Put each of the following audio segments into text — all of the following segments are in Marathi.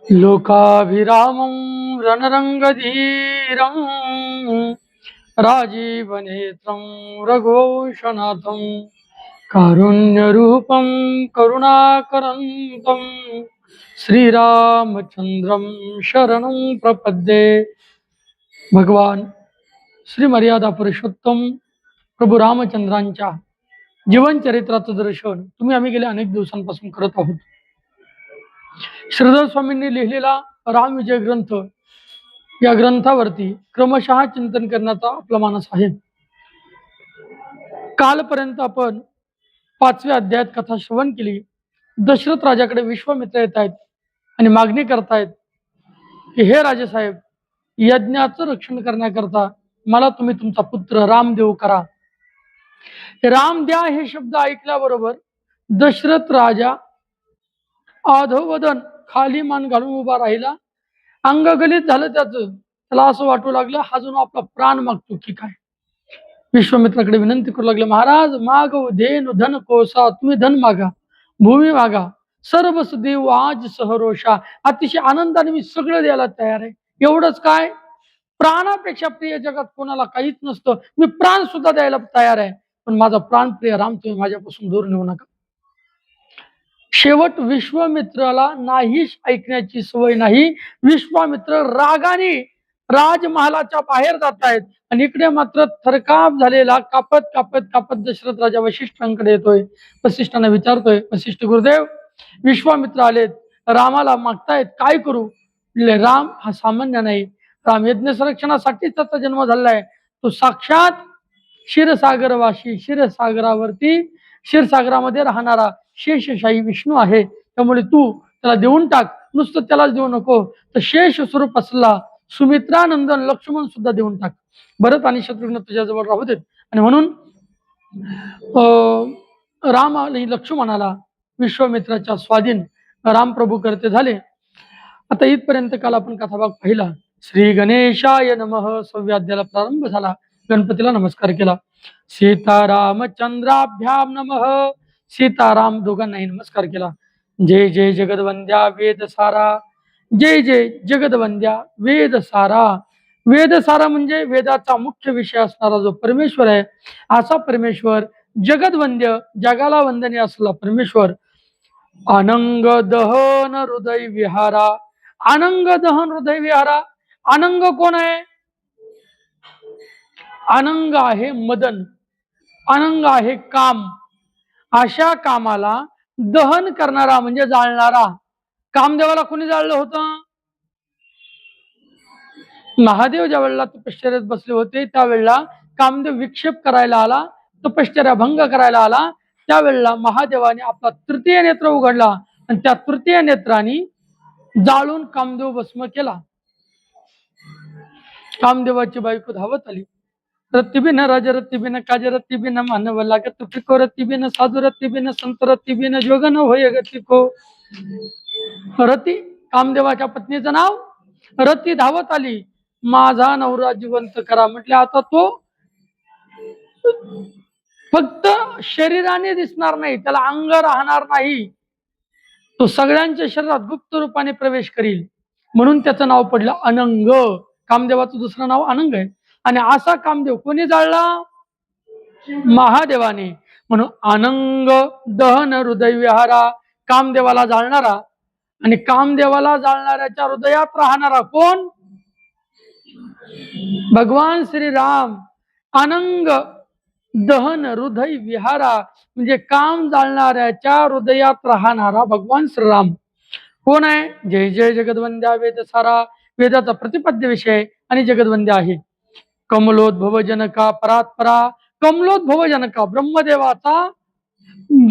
लोकाभिरामं रणरङ्गधीरं राजीवनेत्रं रघुवंशनाथं कारुण्यरूपं करुणाकरन्तं श्रीरामचंद्रं शरणं प्रपद्ये. भगवान श्री मर्यादा पुरुषोत्तम प्रभू रामचंद्रांच्या जीवनचरित्राचं दर्शन तुम्ही आम्ही गेल्या अनेक दिवसांपासून करत आहोत. श्रीधर स्वामींनी लिहिलेला राम विजय ग्रंथ या ग्रंथावरती क्रमशः चिंतन करण्याचा आपला मानस आहे. कालपर्यंत आपण 5व्या अध्यायात कथा श्रवण केली. दशरथ राजाकडे विश्वामित्र येत आहेत आणि मागणी करतायत की हे राजेसाहेब, यज्ञाचं रक्षण करण्याकरता मला तुम्ही तुमचा पुत्र राम देऊ करा. राम द्या हे शब्द ऐकल्याबरोबर दशरथ राजा अधोवदन खाली मान घालून उभा राहिला. अंगगलित झालं त्याला असं वाटू लागलं हा जणू आपला प्राण मागतो की काय. विश्वामित्राकडे विनंती करू लागले, महाराज मागव धेनु धन कोसा, तुम्ही धन मागा, भूमी मागा, सर्वस देव आज सहरोषा. अतिशय आनंदाने मी सगळं द्यायला तयार आहे. एवढंच काय, प्राणापेक्षा प्रिय जगात कोणाला काहीच नसतं. मी प्राण सुद्धा द्यायला तयार आहे, पण माझा प्राणप्रिय राम तुम्ही माझ्यापासून दूर नेऊ नका. शेवट विश्वामित्राला नाहीच ऐकण्याची सवय नाही. विश्वामित्र रागाने राजमहालाच्या बाहेर जात आहेत आणि इकडे मात्र थरकाप झालेला कापत कापत कापत दशरथ राजा वशिष्ठांकडे येतोय. वशिष्ठांना विचारतोय, वशिष्ठ गुरुदेव, विश्वामित्र आलेत, रामाला मागतायत, काय करू. राम हा सामान्य नाही, राम यज्ञ संरक्षणासाठी त्याचा जन्म झालाय. तो साक्षात क्षीरसागरवासी, क्षीरसागरावरती क्षीरसागरामध्ये राहणारा शेषशाही विष्णू आहे. त्यामुळे तू त्याला देऊन टाक. नुसतं त्यालाच देऊ नको, तर शेष स्वरूप असला सुमित्रानंदन लक्ष्मण सुद्धा देऊन टाक. भरत आणि शत्रुघ्न तुझ्याजवळ राहू देत. आणि म्हणून राम आणि लक्ष्मणाला विश्वामित्राच्या स्वाधीन रामप्रभू करते झाले. आता इथपर्यंत काल आपण कथाभाग पाहिला. श्री गणेशाय नमः 6व्या अध्यायाला प्रारंभ झाला. गणपतीला नमस्कार केला. सीतारामचंद्राभ्याम नमः, सीताराम दोघांनाही नमस्कार केला. जय जय जगदवंद्या वेद सारा, जय जय जगदवंद्या वेद सारा. वेद सारा म्हणजे वेदाचा मुख्य विषय असणारा जो परमेश्वर आहे, असा परमेश्वर जगदवंद्य, जगाला वंदनीय असला परमेश्वर. अनंग दहन हृदय विहारा, अनंग दहन हृदय विहारा. अनंग कोण आहे? अनंग आहे मदन, अनंग आहे काम. अशा कामाला दहन करणारा म्हणजे जाळणारा. कामदेवाला कोणी जाळलं होतं? महादेव ज्या वेळेला तपश्चर्यात बसले होते त्यावेळेला कामदेव विक्षेप करायला आला, तपश्चर्या भंग करायला आला. त्यावेळेला महादेवाने आपला तृतीय नेत्र उघडला आणि त्या तृतीय नेत्राने जाळून कामदेव भस्म केला. कामदेवाची बायको धावत आली. रत्तीबिन राज रत्तीबिन काज रत्तीबिन मानव लागत पिको रत्तीबिन साधू रत्तीबिन संत रत्तीबिन जोगन होय गतिको. रती कामदेवाच्या पत्नीचं नाव रती धावत आली. माझा नवरा जिवंत करा म्हटले. आता तो फक्त शरीराने दिसणार नाही, त्याला अंग राहणार नाही, तो सगळ्यांच्या शरीरात गुप्त रूपाने प्रवेश करील. म्हणून त्याचं नाव पडलं अनंग. कामदेवाचं दुसरं नाव अनंग आहे. आणि असा कामदेव कोणी जाळला? महादेवाने. म्हणून अनंग दहन हृदय विहारा, कामदेवाला जाळणारा. आणि कामदेवाला जाळणाऱ्याच्या हृदयात राहणारा कोण? भगवान श्रीराम. अनंग दहन हृदय विहारा म्हणजे काम जाळणाऱ्याच्या हृदयात राहणारा भगवान श्रीराम कोण आहे? जय जय जगदवंद्या वेद सारा, वेदाचा प्रतिपाद्य विषय आणि जगदवंद्या आहे. कमलोद्भव जनका परात्परा, कमलोद्भव जनका ब्रह्मदेवाचा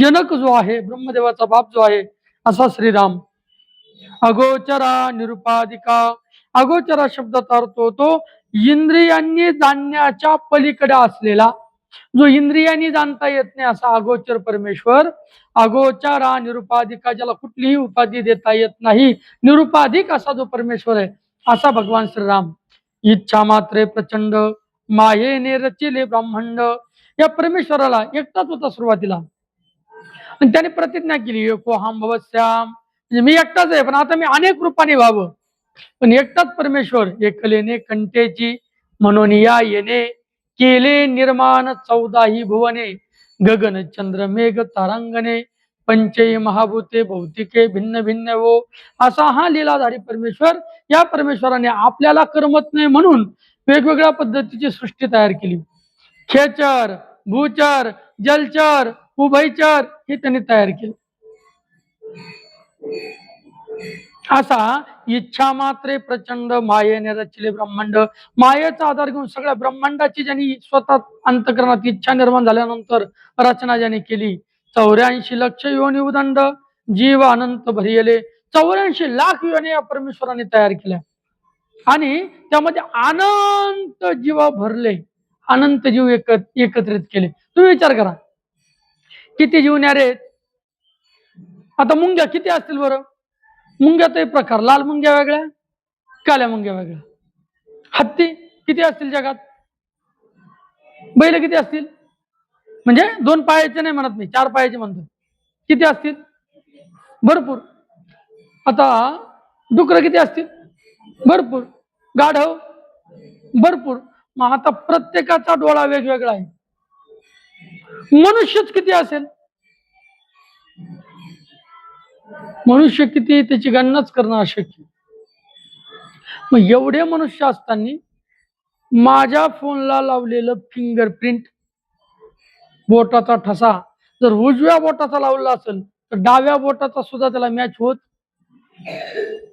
जनक जो आहे, ब्रह्मदेवाचा बाप जो आहे, असा श्रीराम. अगोचरा निरुपाधिका, अगोचरा शब्दाचा अर्थ होतो इंद्रियांनी जाणण्याच्या पलीकडे असलेला, जो इंद्रियांनी जाणता येत नाही असा अगोचर परमेश्वर. अगोचरा निरुपाधिका, ज्याला कुठलीही उपाधी देता येत नाही, निरुपाधिक असा जो परमेश्वर आहे, असा भगवान श्रीराम. इच्छा मात्रे प्रचंड, मायेने रचिले ब्रह्मांड. या परमेश्वराला एकटाच होता सुरुवातीला, आणि त्याने प्रतिज्ञा केली, एको हम भवस्याम, म्हणजे मी एकटाच आहे, पण आता मी अनेक रूपाने व्हावं. पण एकटाच परमेश्वर एकलेने कंटेची म्हणून या येणे केले निर्माण 14 भुवने गगन चंद्र मेघ तारांगणे पंचई महाभूते भौतिके भिन्न भिन्न वो असा हा लीलाधारी परमेश्वर. या परमेश्वराने आपल्याला करमत नाही म्हणून वेगवेगळ्या पद्धतीची सृष्टी तयार केली. खेचर, भूचर, जलचर, उभयचर हे त्यांनी तयार केले. असा इच्छा मात्रे प्रचंड मायेने रचले ब्रह्मांड. मायेचा आधार घेऊन सगळ्या ब्रह्मांडाची ज्यांनी स्वतः अंतकरणात इच्छा निर्माण झाल्यानंतर रचना ज्यांनी केली. 84 लक्ष योनी उदंड जीव अनंत भरियले. 84 लाख योनी या परमेश्वराने तयार केल्या आणि त्यामध्ये अनंत जीव भरले, अनंत जीव एकत्रित केले. तुम्ही विचार करा किती जीवन्यारे आहेत. आता मुंग्या किती असतील बरं? मुंग्याचाही प्रकार, लाल मुंग्या वेगळ्या, काळ्या मुंग्या वेगळ्या. हत्ती किती असतील जगात? बैल किती असतील? म्हणजे 2 पायाचे नाही म्हणत मी, 4 पायाचे म्हणतो. किती असतील? भरपूर. आता डुकर किती असतील? भरपूर. गाढव भरपूर. मग आता प्रत्येकाचा डोळा वेगवेगळा आहे. मनुष्यच किती असेल? मनुष्य किती त्याची गणनाच करणं अशक्य. मग एवढे मनुष्य असताना माझ्या फोनला लावलेलं फिंगरप्रिंट, बोटाचा ठसा जर उजव्या बोटाचा लावला असेल तर डाव्या बोटाचा सुद्धा त्याला मॅच होत.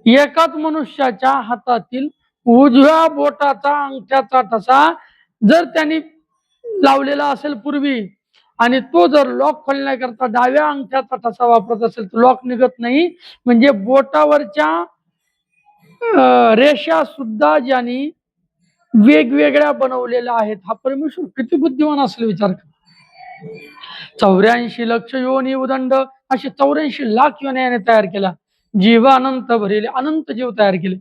एकाच मनुष्याच्या हातातील उजव्या बोटाचा अंगठ्याचा ठसा जर त्यांनी लावलेला असेल पूर्वी आणि तो जर लॉक खोलण्याकरता डाव्या अंगठ्याचा ठसा वापरत असेल तर लॉक निघत नाही. म्हणजे बोटावरच्या रेषा सुद्धा ज्यांनी वेगवेगळ्या बनवलेल्या आहेत. हा परमेश्वर किती बुद्धिमान असेल विचार कर. 84 लक्ष योनी उदंड असे 84 लाख योन्याने तयार केला. जीव अनंत भरले, अनंत जीव तयार केले.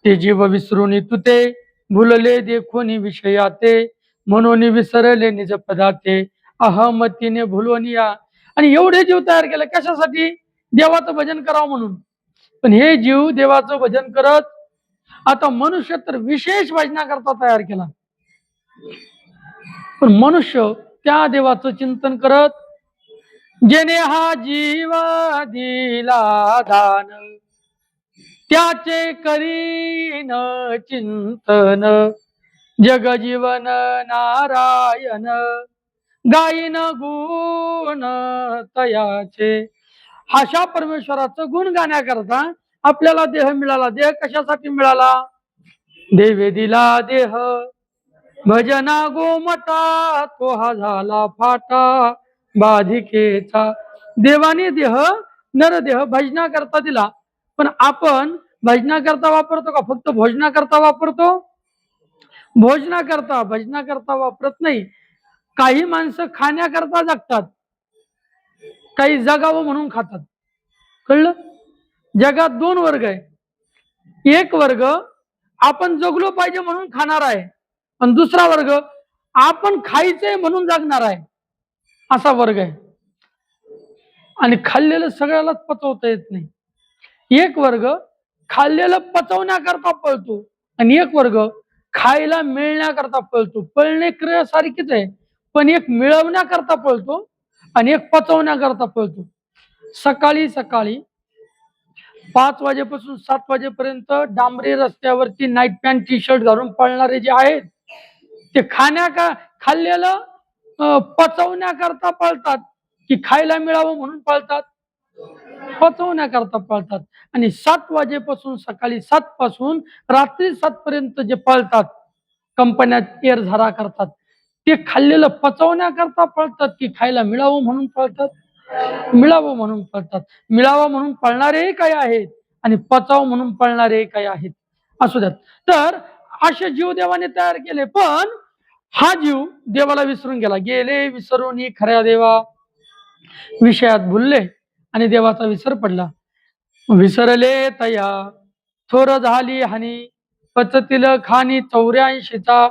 ते जीव विसरून तुते भुलले देखोनी विषयाते म्हणून विसरले निज पदाते अहमतीने भुलवनिया. आणि एवढे जीव तयार केले कशासाठी? देवाचं भजन करावं म्हणून. पण हे जीव देवाचं भजन करत, आता मनुष्य तर विशेष भजनाकरता तयार केला, पण मनुष्य त्या देवाचं चिंतन करत जेने हा जीव दिला दान त्याचे करीन चिंतन जग जीवन नारायण गायन गुण तयाचे. अशा परमेश्वराचं गुण गाण्याकरता आपल्याला देह मिळाला. देह कशासाठी मिळाला? देवे दिला देह भजना गोमटा तो हा झाला फाटा बाधिकेचा. देवाने देह नरदेह भजनाकरता दिला, पण आपण भजनाकरता वापरतो का? फक्त भोजनाकरता वापरतो? भोजनाकरता भजनाकरता वापरत नाही. काही माणसं खाण्याकरता जगतात, काही जगावं म्हणून खातात. कळलं? जगात 2 वर्ग आहे. एक वर्ग आपण जगलो पाहिजे म्हणून खाणार आहे आणि दुसरा वर्ग आपण खायचंय म्हणून जगणार आहे, असा वर्ग आहे. आणि खाल्लेलं सगळ्यालाच पचवता येत नाही. एक वर्ग खाल्लेलं पचवण्याकरता पळतो आणि एक वर्ग खायला मिळण्याकरता पळतो. पळणे क्रियासारखीच आहे, पण एक मिळवण्याकरता पळतो आणि एक पचवण्याकरता पळतो. सकाळी सकाळी 5 वाजेपासून 7 वाजेपर्यंत डांबरी रस्त्यावरती नाईट पॅन्ट टी शर्ट घालून पळणारे जे आहेत ते खाल्लेलं पचवण्याकरता पळतात की खायला मिळावं म्हणून पळतात? पचवण्याकरता पळतात. आणि 7 वाजेपासून सकाळी 7 पासून रात्री 7 पर्यंत जे पळतात कंपन्या एरझारा करतात ते खाल्लेलं पचवण्याकरता पळतात की खायला मिळावं म्हणून पळतात? मिळावं म्हणून पळतात. मिळावं म्हणून पळणारेही काही आहेत आणि पचाव म्हणून पळणारे काही आहेत. असू द्यात. तर असे जीव देवाने तयार केले, पण हा जीव देवाला विसरून गेला. गेले विसरून खऱ्या देवा विषयात भुलले आणि देवाचा विसर पडला. विसरले तया थोर झाली हानी पचतील खानी 84चा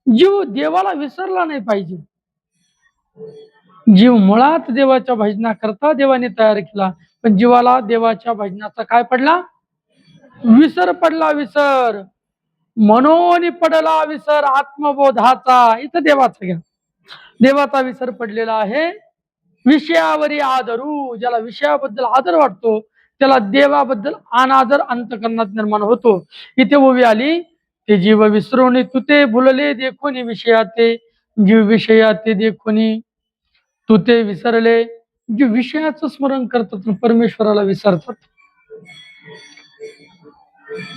जीव देवाला विसरला नाही पाहिजे. जीव मुळात देवाच्या भजनाकरता देवाने तयार केला, पण जीवाला देवाच्या भजनाचा काय पडला? विसर पडला, विसर. मनोनी पडला विसर आत्मबोधाचा. इथं देवाचा घ्या, देवाचा विसर पडलेला आहे. विषयावरी आदरू, ज्याला विषयाबद्दल आदर वाटतो त्याला देवाबद्दल अनादर अंतकरणात निर्माण होतो. इथे उभी आली, ते जीव विसरून तू ते भुलले देखोनी विषयाते, जीव विषयाते देखोनी तू ते विसरले. जे विषयाचं स्मरण करतात परमेश्वराला विसरतात.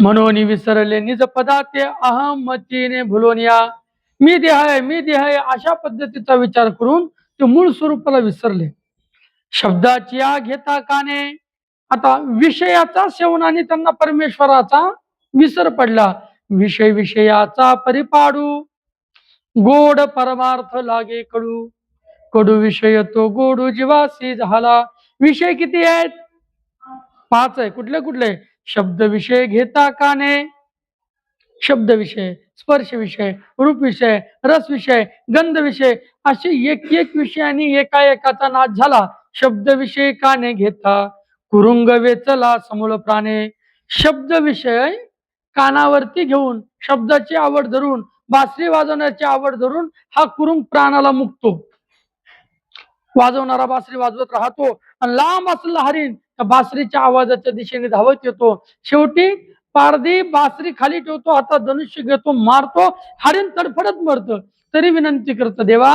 म्हणून विसरले निज पदाते अहमतीने भुलून या. मी देह आहे, मी देह आहे अशा पद्धतीचा विचार करून ते मूळ स्वरूपाला विसरले. शब्दाची या घेता काने, आता विषयाचा सेवनाने त्यांना परमेश्वराचा विसर पडला. विषय विषयाचा परिपाडू, गोड परमार्थ लागे कडू. कडू विषय तो गोडू जीवासी झाला. विषय किती आहेत? 5 आहे. कुठले कुठले? शब्द विषय घेता काने, शब्द विषय, स्पर्श विषय, रूप विषय, रस विषय, गंध विषय, असे एक एक विषयाने एका एकाचा नाश झाला. शब्द विषय काने घेता कुरुंग वेचला समूळ प्राणे. शब्द विषय कानावरती घेऊन शब्दाची आवड धरून बासरी वाजवण्याची आवड धरून हा कुरुंग प्राणाला मुक्तो. वाजवणारा बासरी वाजवत राहतो आणि लांब असलेला हरिण त्या बासरीच्या आवाजाच्या दिशेने धावत येतो. शेवटी पारधी बासरी खाली ठेवतो, हातात धनुष्य घेतो, मारतो, हरिण तडफडत मरत. तरी विनंती करत, देवा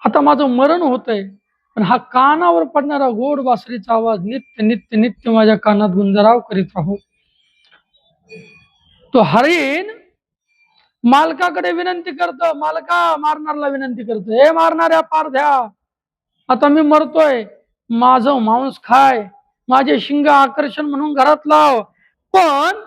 आता माझं मरण होतंय, पण हा कानावर पडणारा गोड बासरीचा आवाज नित्य नित्य नित्य माझ्या कानात गुंजराव करीत राहू. तो हरिण मालकाकडे विनंती करतो, मालका मारणारला विनंती करतो, हे मारणाऱ्या पारध्या, आता मी मरतोय, माझं मांस खाय, माझे शिंग आकर्षण म्हणून घरात लाव, पण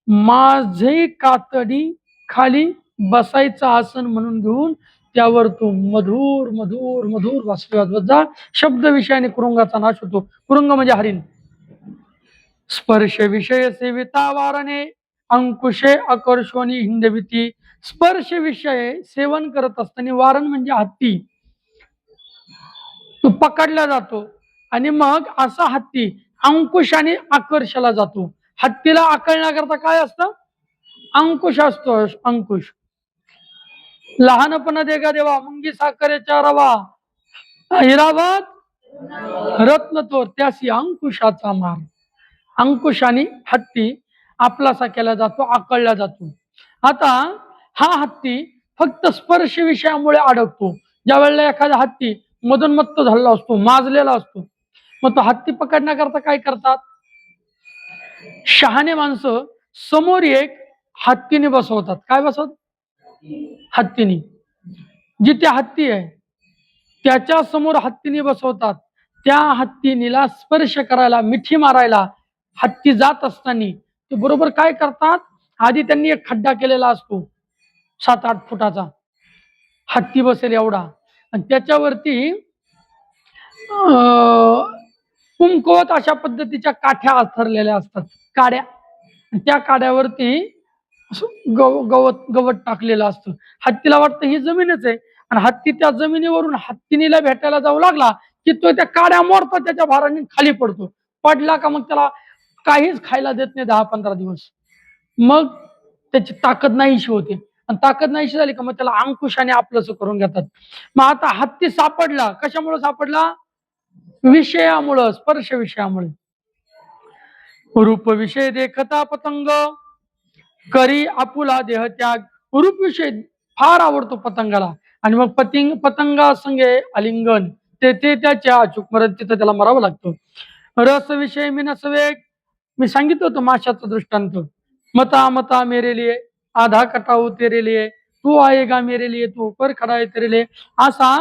माझे कातडी खाली बसायचं आसन म्हणून घेऊन त्यावर तो मधुर मधुर मधुर बासरी वाजवत जा. शब्द विषयाने कुरुंगाचा नाश होतो. कुरुंग म्हणजे हरिण. स्पर्श विषय सेविता वारणे अंकुशे आकर्षणी हिंदविती. स्पर्श विषय सेवन करत असताना वारण म्हणजे हत्ती, तो पकडला जातो आणि मग असा हत्ती अंकुशाने आकर्षला जातो. हत्तीला आकळण्याकरता काय असतं? अंकुश असतो. अंकुश लहानपणा देगा देवा मुंगी साखरेच्या रवा हिरावत रत्न तो त्यासी अंकुशाचा मार. अंकुशाने हत्ती आपलासा केला जातो, आकळला जातो. आता हा हत्ती फक्त स्पर्श विषयामुळे अडकतो. ज्या वेळेला एखादा हत्ती मदोन्मत्त झालेला असतो, माजलेला असतो, मग तो हत्ती पकडण्याकरता काय करतात? शहाणे माणसं समोर एक हत्तीने बसवतात. काय बसवत? हत्तीने. जिथे हत्ती आहे त्याच्या समोर हत्तीने बसवतात. त्या हत्तीनीला स्पर्श करायला, मिठी मारायला हत्ती जात असताना ते बरोबर काय करतात? आधी त्यांनी एक खड्डा केलेला असतो 7-8 फुटाचा, हत्ती बसेल एवढा, आणि त्याच्यावरती कुंकवत अशा पद्धतीच्या काठ्या आथरलेल्या असतात, काड्या. त्या काड्यावरती गवत टाकलेलं असतं. हत्तीला वाटतं ही जमीनच आहे, आणि हत्ती त्या जमिनीवरून हत्तीनीला भेटायला जाऊ लागला की तो त्या काड्या मोडतो, त्याच्या भाराने खाली पडतो. पडला का मग त्याला काहीच खायला देत नाही 10-15 दिवस. मग त्याची ताकद नाहीशी होते, आणि ताकद नाहीशी झाली का मग त्याला अंकुशाने आपलंसं करून घेतात. मग आता हत्ती सापडला, कशामुळे सापडला? विषयामुळं, स्पर्श विषयामुळे. रूप विषय देखता पतंग करी आपुला देह त्याग. रूप विषय फार आवडतो पतंगाला, आणि मग पतंगा संगे आलिंगन, ते त्याच्या अचूक मरण तिथं त्याला मरावं लागतं. रस विषय मिनस वेग, मी सांगितलं होतं माशाचा दृष्टांत. मता मता मेरे लिए आधा कटाऊ तेरे लिए, तू आएगा मेरे लिए तू पर खडा आहे तेरे लिए. असा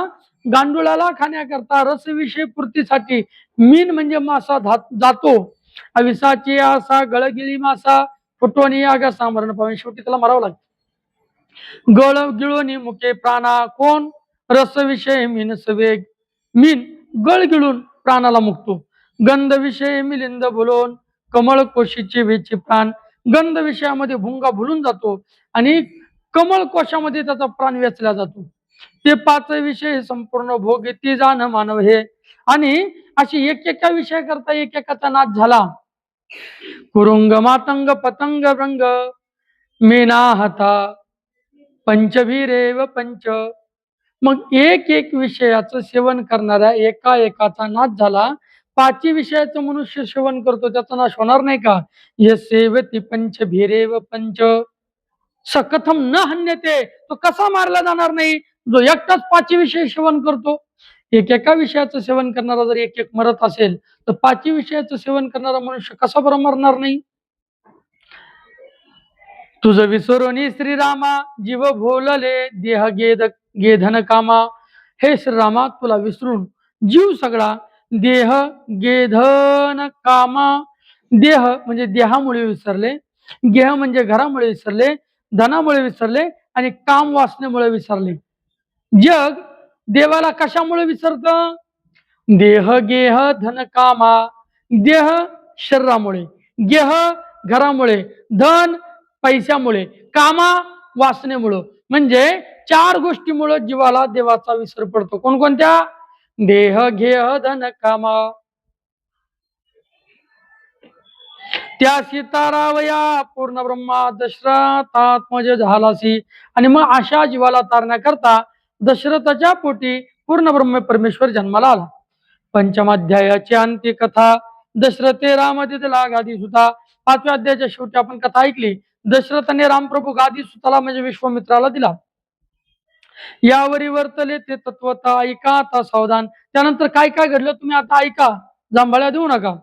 गांडुळाला खाण्याकरता रस विषय पूर्तीसाठी मीन म्हणजे मासा जातो. अविसाची आसा गळगिळी मासा फुटवणी आगा सामरण पाहून शेवटी त्याला मारावं लागतं. गळ गिळून मुके प्राणा कोण? रस विषय मीनस वेग, मीन गळ गिळून प्राणाला मुकतो. गंध विषय मिलिंद भुलून कमळ कोशीचे वेचे प्राण. गंध विषयामध्ये भुंगा भुलून जातो आणि कमळ कोशामध्ये त्याचा प्राण वेचला जातो. ते 5 विषय संपूर्ण भोग ती जाण मानव हे. आणि अशी एकेका विषय करता एकेकाचा नाच झाला. कुरुंग मातंग पतंग रंग मेना हता पंचभीरेव पंच. मग एक एक विषयाचं सेवन करणाऱ्या एका एकाचा नाश झाला. पाचवी विषयाचं मनुष्य सेवन करतो त्याचा नाश होणार नाही का? ये सेवती पंचभीरेव पंच सकथम न हन्यते, तो कसा मारला जाणार नाही जो एकटाच पाचवी विषय सेवन करतो. एकेका विषयाचं सेवन करणारा जर एक एक मरत असेल तर पाचवी विषयाचं सेवन करणारा मनुष्य कसा बरं मरणार नाही? तुझ विसरोनी श्रीरामा जीव भोलले देह गेधन कामा. हे श्रीरामा तुला विसरून जीव सगळा देह गेधन कामा. देह म्हणजे देहामुळे विसरले, गेह म्हणजे घरामुळे विसरले, धनामुळे विसरले आणि काम वासनेमुळे विसरले. जग देवाला कशामुळे विसरत? देह गेह धन कामा. देह शरीरामुळे, गेह घरामुळे, धन पैशामुळे, कामा वासनेमुळं. म्हणजे चार गोष्टीमुळे जीवाला देवाचा विसर पडतो. कोणकोणत्या? देह गेह धन कामा. त्या सीतारावया पूर्ण ब्रह्मा दशरथात्मज झालासी. आणि मग अशा जीवाला तारण्याकरता दशरथाच्या पोटी पूर्ण ब्रह्म परमेश्वर जन्माला आला. पंचमाध्यायाची अंती कथा दशरथे राम दिदला गादी सुता. पाचव्या अध्यायाच्या शेवटी आपण कथा ऐकली. दशरथाने रामप्रभू गादी सुताला म्हणजे विश्वामित्राला दिला. यावरी वर्तले ते तत्वता ऐका आता सावधान. त्यानंतर काय काय घडलं तुम्ही आता ऐका, जांभळ्या देऊ नका.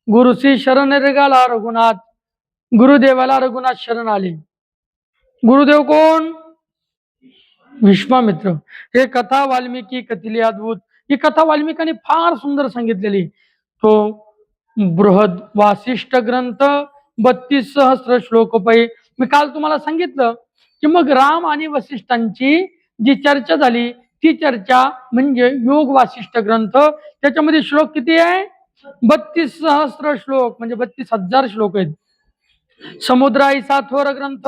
गुरुशी शरण रेगाला रघुनाथ. गुरुदेवाला रघुनाथ शरण आले. गुरुदेव कोण? विश्वामित्र. हे कथा वाल्मिकी कथिली अद्भुत. ही कथा वाल्मिकांनी फार सुंदर सांगितलेली. तो बृहद वासिष्ठ ग्रंथ 32 सहस्र श्लोकपै. मी काल तुम्हाला सांगितलं की मग राम आणि वसिष्ठांची जी चर्चा झाली ती चर्चा म्हणजे योग वासिष्ठ ग्रंथ. त्याच्यामध्ये श्लोक किती आहे? 32 सहस्र श्लोक म्हणजे 32,000 श्लोक आहेत. समुद्र ऐसा थोर ग्रंथ,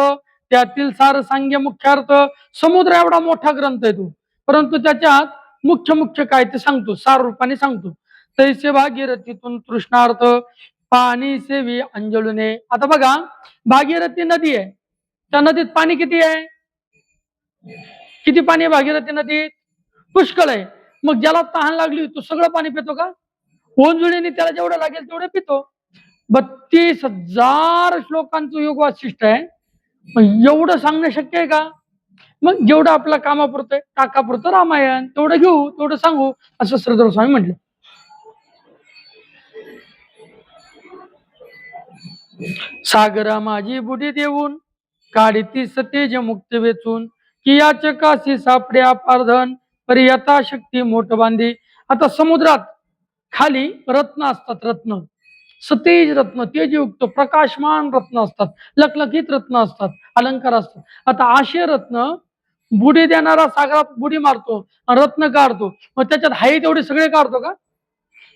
त्यातील सार सांग्य मुख्यार्थ. समुद्र एवढा मोठा ग्रंथ आहे तो, परंतु त्याच्यात मुख्य मुख्य काय ते सांगतो, सार रूपाने सांगतो. तैसे भागीरथीतून तृष्णार्थ पाणी सेवी अंजलुने. आता बघा, भागीरथी नदी आहे, त्या नदीत पाणी किती आहे? किती पाणी आहे भागीरथी नदीत? पुष्कळ आहे. मग ज्याला तहान लागली तो सगळं पाणी पितो का? ओंजुळीने त्याला जेवढं लागेल तेवढं पितो. 32,000 श्लोकांचं योग वासिष्ठ आहे. एवढं सांगणं शक्य आहे का? मग जेवढं आपल्या कामापुरतं टाकापुरतं रामायण तेवढं घेऊ, तेवढं सांगू, असं श्रीधर स्वामी म्हटले. सागरा माझी बुडी देऊन काढी सतेज मुक्ती वेचून की याचकाशी सापड्या पारधन परी यथाशक्ती मोठ बांधी. आता समुद्रात खाली रत्न असतात, रत्न सतेज रत्न, तेजयुक्त प्रकाशमान रत्न असतात, लखलखीत रत्न असतात, अलंकार असतात. आता असे रत्न बुडी देणारा सागरात बुडी मारतो, रत्न काढतो, मग त्याच्यात हाय तेवढे सगळे काढतो का?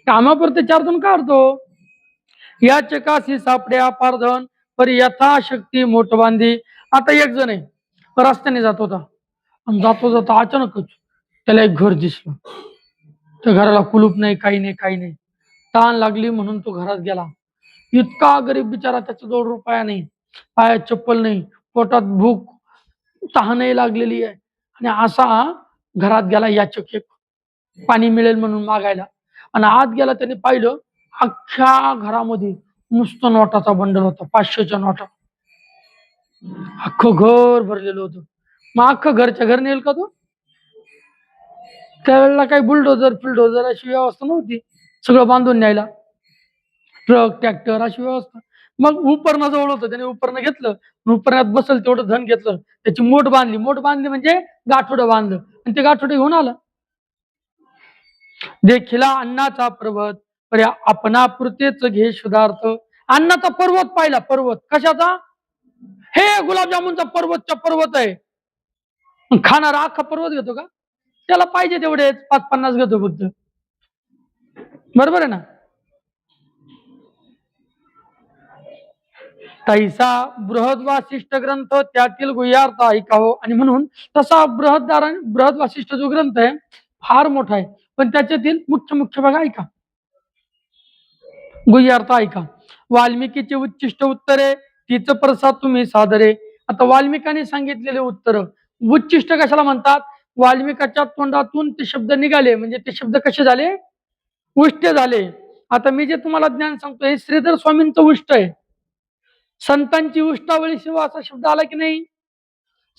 कामापुरते 4 काढतो. या चकाशी सापड्या पारधन परी यथाशक्ती मोठ बांधी. आता एक जण आहे रस्त्याने जात होता आणि जातो जातो अचानकच त्याला एक घर दिसलं. त्या घराला कुलूप नाही, काही नाही, काही नाही. ताण लागली म्हणून तो घरात गेला. इतका गरीब बिचारा, त्याच्याजवळ रुपया नाही, पायात चप्पल नाही, पोटात भूक तहानही लागलेली आहे आणि असा घरात गेला याचक एक पाणी मिळेल म्हणून मागायला. आणि आत गेला, त्याने पाहिलं अख्ख्या घरामध्ये नुसतं नोटाचा बंडल होता, 500च्या नोटा. अख्खं घर भरलेलं होतं. मग अख्खं घरच्या घर नेल का तो? त्यावेळेला काही बुलडोजर फिल्डोजर अशी व्यवस्था नव्हती सगळं बांधून न्यायला, ट्रक ट्रॅक्टर अशी व्यवस्था. मग उपरणं जवळ होतं, त्याने उपरणं घेतलं, उपरण्यात बसल तेवढं धन घेतलं, त्याची मोठ बांधली. मोठ बांधली म्हणजे गाठोडं बांधलं आणि ते गाठोडं घेऊन आलं. देखिला अन्नाचा पर्वत परी आपणापुरतेच घे शुद्धार्थ. अन्नाचा पर्वत पाहिला, पर्वत कशाचा? हे गुलाबजामुनचा पर्वतचा पर्वत आहे. खाणारा अख्खा पर्वत घेतो का? त्याला पाहिजे तेवढेच 5-50 घेतो फक्त, बरोबर आहे ना? तैसा बृहद वासिष्ठ ग्रंथ त्यातील गुह्यार्थ ऐकावं. आणि म्हणून तसा बृहद वासिष्ठ जो ग्रंथ आहे फार मोठा आहे, पण त्याच्यातील मुख्य मुख्य बघा ऐका, गुह्यार्थ ऐका. वाल्मिकीचे उच्चिष्ट उत्तरे, तिचं प्रसाद तुम्ही सादरे. आता वाल्मिकांनी सांगितलेले उत्तर उच्चिष्ट कशाला म्हणतात? वाल्मिकाच्या तोंडातून ते शब्द निघाले म्हणजे ते शब्द कसे झाले? उष्ट झाले. आता मी जे तुम्हाला ज्ञान सांगतो हे श्रीधर स्वामींचं उष्ट आहे. संतांची उष्टावळी शिवा असा शब्द आला की नाही?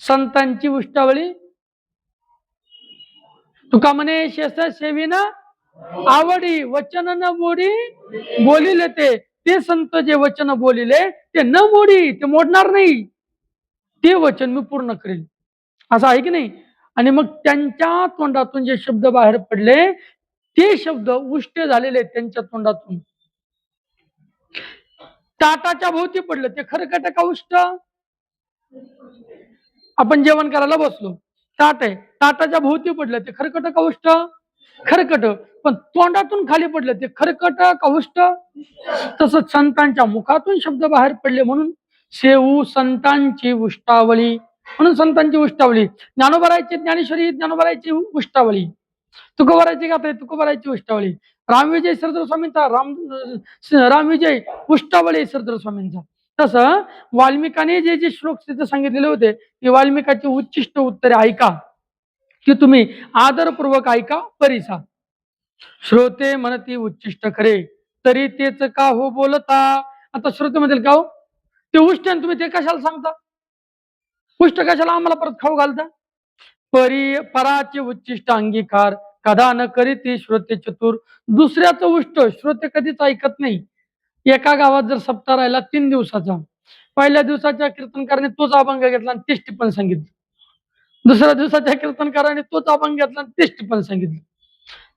संतांची उष्टावळी तुका म्हणे शेष सेविन आवडी वचन न मोडी बोलिले ते संत जे वचन बोलिले ते न मोडी, ते मोडणार नाही, ते वचन मी पूर्ण करेल, असं आहे की नाही? आणि मग त्यांच्या तोंडातून जे शब्द बाहेर पडले ते शब्द उष्ट झालेले त्यांच्या तोंडातून. ताटाच्या भोवती पडलं ते खरकट का उष्ट? आपण जेवण करायला बसलो, ताट आहे, ताटाच्या भोवती पडलं ते खरकट का उष्ट? खरकट. पण तोंडातून खाली पडलं ते खरकट का उष्ट? तसंच संतांच्या मुखातून शब्द बाहेर पडले म्हणून शेऊ संतांची उष्टावळी, म्हणून संतांची उष्टावळी. ज्ञानोबरायची ज्ञानेश्वरी ज्ञानोबरायची उष्टावळी, तुकोबारायची गाथा तुकोबारायची उष्टावळी, रामविजय सरदार स्वामींचा रामविजय उष्टावळी सरदार स्वामींचा. तसं वाल्मिकाने जे जे श्लोक तिथे सांगितलेले होते ते वाल्मिकाची उच्चिष्ट उत्तरे ऐका, की तुम्ही आदरपूर्वक ऐका परिसा. श्रोते म्हणती उच्चिष्ट खरे तरी तेच का हो बोलता. आता श्रोते म्हणतील का हो ते उष्ट तुम्ही ते कशाला सांगता? उष्ट कशाला आम्हाला परत खाऊ घालता? पराचे उच्चिष्ट अंगीकार कदा न करीती श्रोते चतुर. दुसऱ्याचं उष्ट श्रोते कधीच ऐकत नाही. एका गावात जर सप्ताह राहिला 3 दिवसाचा, पहिल्या दिवसाच्या कीर्तनकाराने तोच अभंग घेतला आणि तेच टिप्पण सांगितलं, दुसऱ्या दिवसाच्या कीर्तनकाराने तोच अभंग घेतला आणि तेच टिप्पण सांगितलं,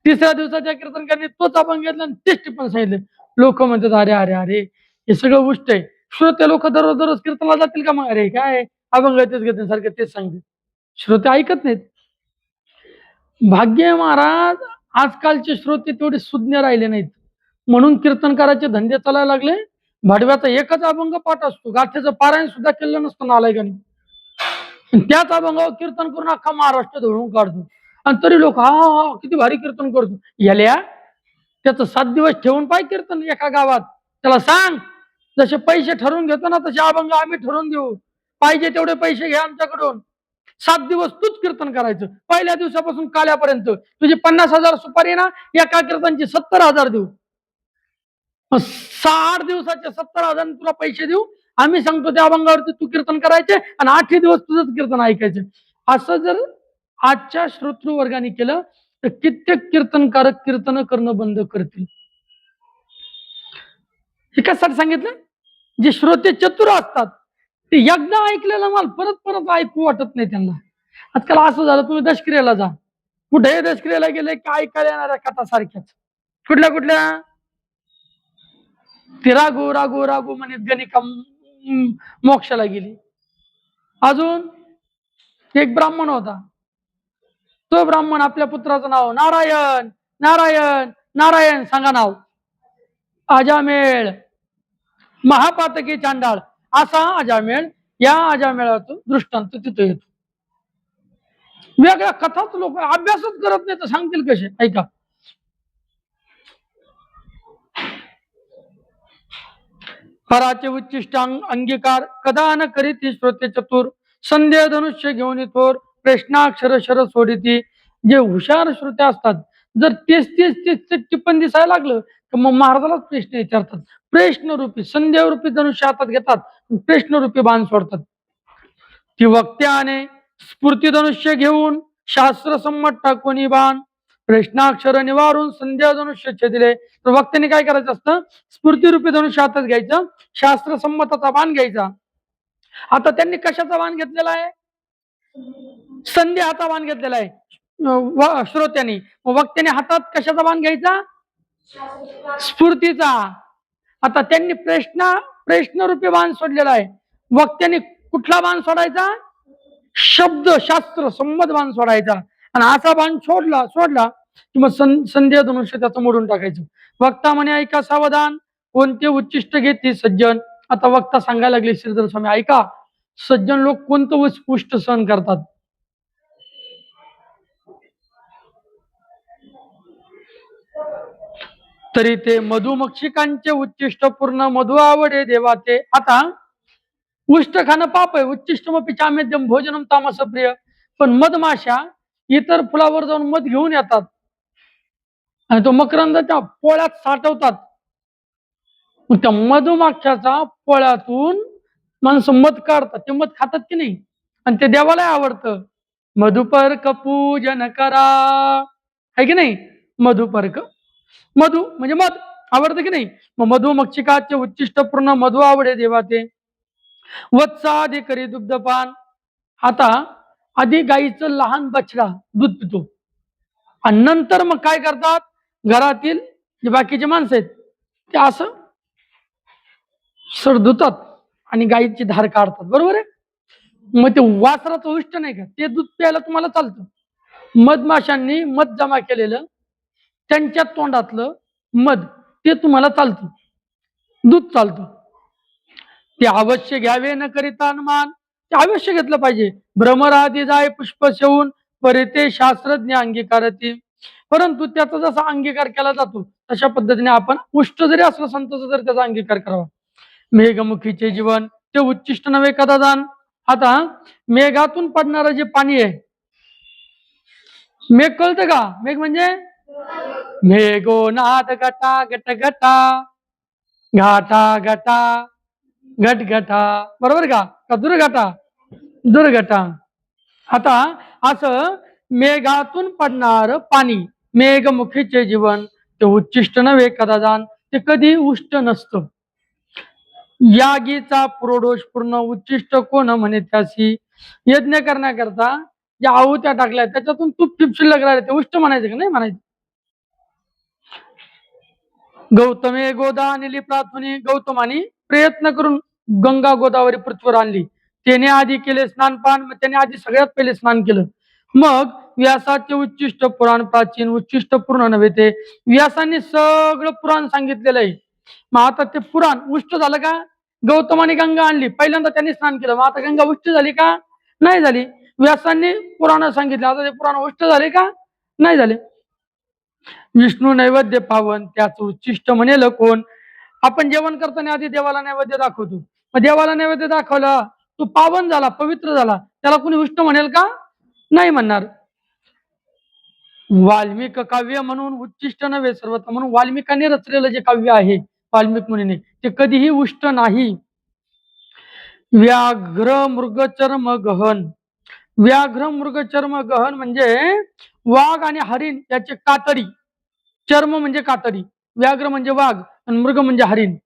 तिसऱ्या दिवसाच्या कीर्तनकाराने तोच अभंग घेतला आणि तेच टिप्पण सांगितलं. लोक म्हणतात अरे अरे अरे हे सगळं उष्ट आहे. श्रोते लोक दररोज कीर्तनाला जातील का? मग अरे काय अभंग तेच घेते सारखं तेच सांगते, श्रोते ऐकत नाहीत. भाग्य महाराज आजकालचे श्रोते तेवढे सुज्ञ राहिले नाहीत म्हणून कीर्तनकाराचे धंदे चालायला लागले. भाडव्याचा एकच अभंग पाठ असतो, गाथ्याचं पारायण सुद्धा केलं नसतं नालायकाने, त्याच अभंगावर कीर्तन करून अख्खा महाराष्ट्र धुळून काढतो. आणि तरी लोक हा हा किती भारी कीर्तन करतो. याल्या त्याचं 7 दिवस ठेवून पाय कीर्तन एका गावात, त्याला सांग जसे पैसे ठरवून घेतो ना तसे अभंग आम्ही ठरवून देऊ, पाहिजे तेवढे पैसे घ्या आमच्याकडून, 7 दिवस तूच कीर्तन करायचं, पहिल्या दिवसापासून काल्यापर्यंत. तुझी 50,000 सुपारी ना एका कीर्तनची 70,000 देऊ, 6-8 दिवसाचे 70,000 तुला पैसे देऊ, आम्ही सांगतो त्या अभंगावरती तू कीर्तन करायचे आणि 8 दिवस तुझंच कीर्तन ऐकायचं. असं जर आजच्या श्रोतृ वर्गाने केलं तर कित्येक कीर्तनकारक कीर्तन करणं बंद करतील. हे कशासाठी सांगितलं? जे श्रोते चतुर असतात ते एकदा ऐकलेलं माल परत परत ऐकू वाटत नाही त्यांना. आजकाल असं झालं, तुम्ही दशक्रियेला जा, कुठेही दशक्रियेला गेले की ऐकायला येणाऱ्या कथा सारख्याच, कुठल्या कुठल्या ती रागू रागू रागू म्हणत गणिका मोक्षाला गेली. अजून एक ब्राह्मण होता, तो ब्राह्मण आपल्या पुत्राचं नाव नारायण नारायण नारायण सांगा नाव, अजामेळ महापातकी चांडाळ असा अजामेळ. या अजामेळाचं दृष्टांत तिथे येतो. वेगळ्या कथाच लोक अभ्यासच करत नाही तर सांगतील कसे? ऐका, पराचे उच्चिष्ट अंगीकार कदा न करीती श्रोते चतुर. संदेह धनुष्य घेऊन थोर प्रश्नाक्षर शर सोडिती. जे हुशार श्रोते असतात जर तेच तेच तेच टिप्पण दिसायला लागलं तर मग महाराजालाच प्रश्न विचारतात, प्रश्नरूपी संदेहरूपी धनुष्य हातात घेतात, प्रश्नरूपी बाण सोडतात. ती वक्त्याने स्फूर्ती धनुष्य घेऊन शास्त्र संमत टाकून बाण प्रश्नाक्षर निवारून संध्या धनुष्य छेदिले. तर वक्त्याने काय करायचं असतं? स्फूर्तीरूपी धनुष्य हातात घ्यायचं, शास्त्र संमताचा बाण घ्यायचा. आता त्यांनी कशाचा बाण घेतलेला आहे? संध्याचा बाण घेतलेला आहे श्रोत्यांनी. वक्त्याने हातात कशाचा बाण घ्यायचा? स्फूर्तीचा. आता त्यांनी प्रश्नरूपी बाण सोडलेला आहे, वक्त्याने कुठला बाण सोडायचा? शब्द शास्त्र संमत बाण सोडायचा. आणि असा बाण सोडला कि मग संध्या धनुष्य त्याचं मोडून टाकायचं. वक्ता म्हणे ऐका सावधान कोणते उच्चिष्ट घेते सज्जन. आता वक्ता सांगायला लागले श्रीधर स्वामी ऐका, सज्जन लोक कोणतं उष्ट सहन करतात. तरी ते मधुमक्षिकांचे उच्चिष्ट पूर्ण मधु आवडे देवाचे. आता उष्ट खाणं पाप आहे. उच्चिष्टमपि चामेद्यम भोजनम तामस प्रिय. पण मधमाशा इतर फुलावर जाऊन मध घेऊन येतात आणि तो मकरंद त्या पोळ्यात साठवतात. त्या मधुमाख्याचा पोळ्यातून माणसं मध काढतात. ते मध खातात की नाही, आणि ते देवाला आवडतं. मधुपर्क पूजन करा, आहे की नाही. मधुपर्क, मधु म्हणजे मध आवडतं की नाही. मग मधुमक्षिकाचे उच्चिष्ट पूर्ण मधु आवडे देवाते. वत्सादी करी दुग्धपान. आता आधी गाईचं लहान बछडा दूध पितो आणि नंतर मग काय करतात, घरातील जे बाकीचे माणसं आहेत ते असं सर धुतात आणि गाईची धार काढतात. बरोबर आहे. मग ते वासराचं उष्ट नाही का, ते दूध प्यायला तुम्हाला चालतं. मधमाशांनी मध जमा केलेलं त्यांच्या तोंडातलं मध ते तुम्हाला चालतं, दूध चालतं. ते अवश्य घ्यावे न करिता अनुमान. ते अवश्य घेतलं पाहिजे. भ्रमरादी जाय पुष्प शेवून परिते शास्त्रज्ञ अंगीकारती. परंतु त्याचा जसा अंगीकार केला जातो तशा पद्धतीने आपण उष्ट जरी असलं संतोष जर त्याचा अंगीकार करावा. मेघमुखीचे जीवन ते उच्चिष्ट नव्हे कदादान. आता मेघातून पडणारं जे पाणी आहे, मेघ कळतं का. मेघ म्हणजे मेघो नाद गटा गट गटा घाटा गटा घट गटा. बरोबर का दुर्घटा दुर्घटा. आता असं मेघातून पडणार पाणी, मेघमुखीचे जीवन ते उच्चिष्ट नव्हे कदादान. ते कधी उष्ट नसतं. यागीचा पुरोडोष पूर्ण उच्चिष्ट कोण म्हणे त्याशी. यज्ञ करण्याकरता ज्या आहुत्या टाकल्या त्याच्यातून तूप टिप शिल्लक राहिले ते उष्ट म्हणायचं का नाही म्हणायचं. गौतमे गोदा आणली प्राथुनी. गौतमानी प्रयत्न करून गंगा गोदावरी पृथ्वीवर आणली. त्याने आधी केले स्नानपान. मग त्याने आधी सगळ्यात पहिले स्नान केलं. मग व्यासाचे उच्चिष्ट पुराण प्राचीन उच्चिष्ट पूर्ण नव्हे ते. व्यासांनी सगळं पुराण सांगितलेलं आहे. मग आता ते पुराण उष्ट झालं का. गौतमाने गंगा आणली, पहिल्यांदा त्यांनी स्नान केलं, मग आता गंगा उष्ट झाली का नाही झाली. व्यासांनी पुराण सांगितलं, आता ते पुराण उष्ट झाले का नाही झाले. विष्णू नैवेद्य पावन त्याच उच्चिष्ट म्हणेल कोण. आपण जेवण करताना आधी देवाला नैवेद्य दाखवतो. मग देवाला नैवेद्य दाखवला, तो पावन झाला पवित्र झाला, त्याला कोणी उष्ट म्हणेल का नाही म्हणणार. वाल्मिक काव्य म्हणून उच्चिष्ट नव्हे सर्वथा. म्हणून वाल्मिकांनी रचलेलं जे काव्य आहे वाल्मिक मुनीने ते कधीही उष्ट नाही. व्याघ्र मृग चर्म गहन. व्याघ्र मृग चर्म गहन म्हणजे वाघ आणि हरिण याचे कातडी. चर्म म्हणजे कातडी, व्याघ्र म्हणजे वाघ आणि मृग म्हणजे हरिण.